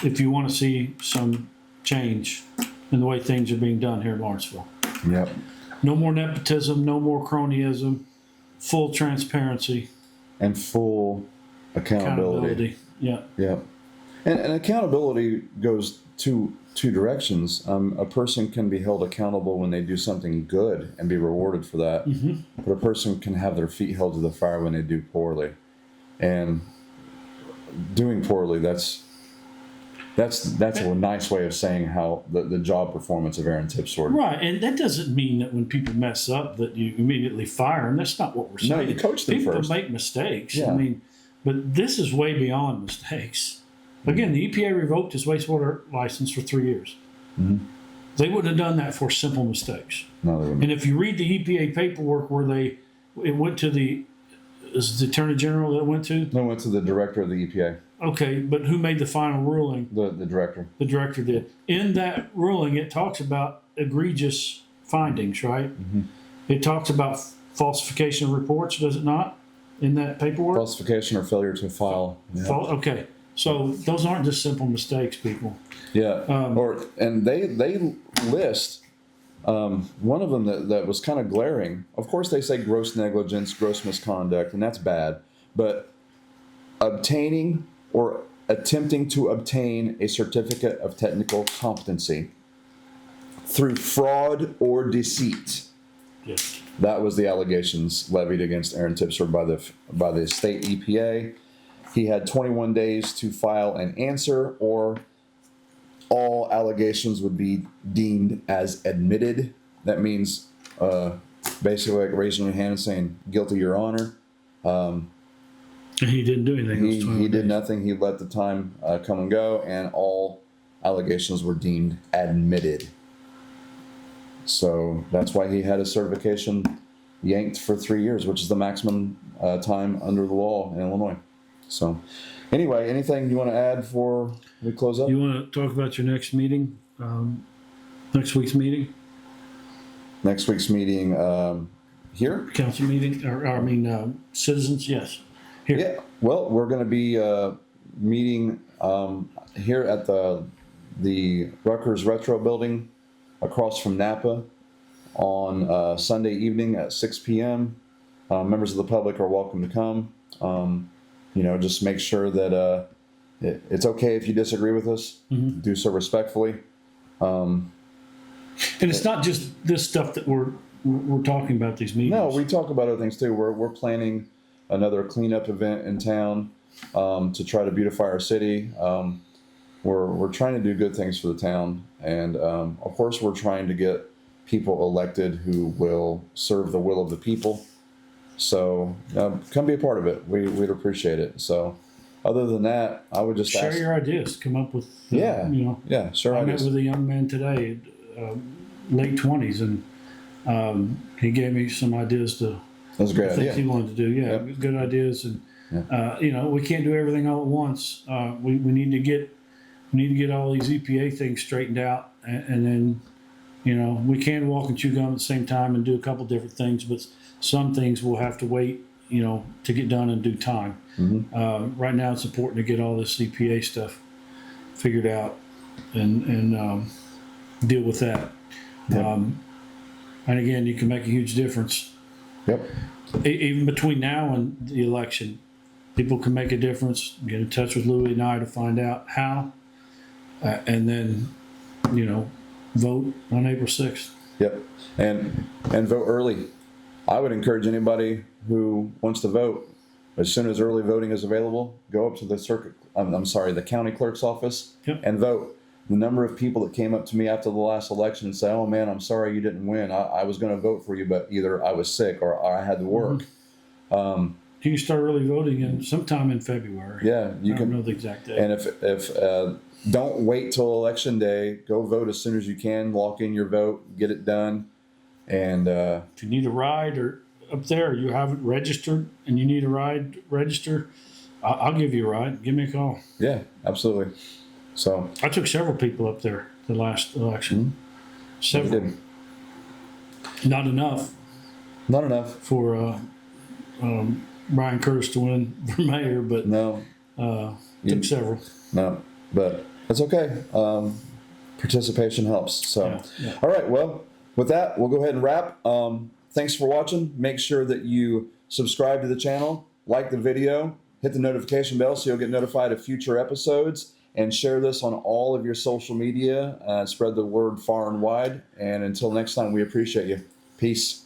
S2: if you want to see some change in the way things are being done here in Lawrenceville.
S1: Yep.
S2: No more nepotism, no more cronyism, full transparency,
S1: And full accountability.
S2: Yeah.
S1: Yep. And accountability goes two directions. A person can be held accountable when they do something good and be rewarded for that.
S2: Mm-hmm.
S1: But a person can have their feet held to the fire when they do poorly. And doing poorly, that's a nice way of saying how the job performance of Aaron Tipsword.
S2: Right, and that doesn't mean that when people mess up that you immediately fire them. That's not what we're saying.
S1: No, you coach them
S2: people
S1: first.
S2: make mistakes.
S1: Yeah.
S2: I mean, but this is way beyond mistakes. Again, the EPA revoked his wastewater license for 3 years.
S1: Mm-hmm.
S2: They wouldn't have done that for simple mistakes.
S1: No, they wouldn't.
S2: And if you read the EPA paperwork where it went to is the Attorney General that went to?
S1: No, went to the director of the EPA.
S2: Okay, but who made the final ruling?
S1: The director.
S2: The director did. In that ruling, it talks about egregious findings, right?
S1: Mm-hmm.
S2: It talks about falsification of reports, does it not? In that paperwork?
S1: Falsification or failure to file. Yeah.
S2: Okay, so those aren't just simple mistakes, people.
S1: Yeah. And they list one of them that was kind of glaring. Of course, they say gross negligence, gross misconduct, and that's bad. But obtaining or attempting to obtain a certificate of technical competency through fraud or deceit.
S2: Yes.
S1: That was the allegations levied against Aaron Tipsford by the state EPA. He had 21 days to file an answer, or all allegations would be deemed as admitted. That means basically like raising your hand and saying, "Guilty, Your Honor."
S2: And he didn't do anything.
S1: He did nothing. He let the time come and go, and all allegations were deemed admitted. So that's why he had his certification yanked for 3 years, which is the maximum time under the law in Illinois. So anyway, anything you want to add before we close up?
S2: You want to talk about your next meeting? Next week's meeting?
S1: Next week's meeting here?
S2: Council meeting? Citizens? Yes. Here.
S1: Yeah. Well, we're going to be meeting here at the Rutgers Retro Building across from Napa on Sunday evening at 6 p.m. Members of the public are welcome to come. Just make sure that it's okay if you disagree with us.
S2: Mm-hmm.
S1: Do so respectfully.
S2: And it's not just this stuff that we're talking about these meetings.
S1: No, we talk about other things too. We're planning another cleanup event in town to try to beautify our city. We're trying to do good things for the town, and of course we're trying to get people elected who will serve the will of the people. So come be a part of it. We'd appreciate it. So
S2: know,
S1: other than that, I would just
S2: share
S1: ask.
S2: your ideas. Come up with,
S1: Yeah.
S2: you know.
S1: Yeah, sure.
S2: I met with a young man today, late 20s, and he gave me some ideas to
S1: That's a great
S2: things
S1: idea.
S2: he wanted to do. Yeah,
S1: Yep.
S2: good ideas, and
S1: Yeah.
S2: you know, we can't do everything all at once. We need to get all these EPA things straightened out, and then, you know, we can walk and chew gum at the same time and do a couple different things, but some things will have to wait, you know, to get done in due time. Right now, it's important to get all this EPA stuff figured out and deal with that.
S1: Yep.
S2: And again, you can make a huge difference.
S1: Yep.
S2: Even between now and the election, people can make a difference. Get in touch with Louie and I to find out how, and then, you know, vote on April 6th.
S1: Yep. And vote early. I would encourage anybody who wants to vote, as soon as early voting is available, go up to the county clerk's office and vote. The number of people that came up to me after the last election and say, "Oh man, I'm sorry you didn't win. I was going to vote for you, but either I was sick or I had to work."
S2: You can start early voting in sometime in February.
S1: Yeah, you
S2: I
S1: can
S2: don't know the exact date.
S1: And if don't wait till election day. Go vote as soon as you can. Lock in your vote. Get it done. And
S2: if you need a ride or up there, you haven't registered and you need a ride, register. I'll give you a ride. Give me a call.
S1: yeah, absolutely. So
S2: I took several people up there the last election.
S1: you
S2: Several.
S1: did.
S2: Not enough
S1: Not enough.
S2: for Brian Curtis to win for mayor, but
S1: No,
S2: took several.
S1: no, but it's okay. Participation helps. So,
S2: Yeah.
S1: all right. Well, with that, we'll go ahead and wrap. Thanks for watching. Make sure that you subscribe to the channel, like the video, hit the notification bell so you'll get notified of future episodes, and share this on all of your social media. Spread the word far and wide. And until next time, we appreciate you. Peace.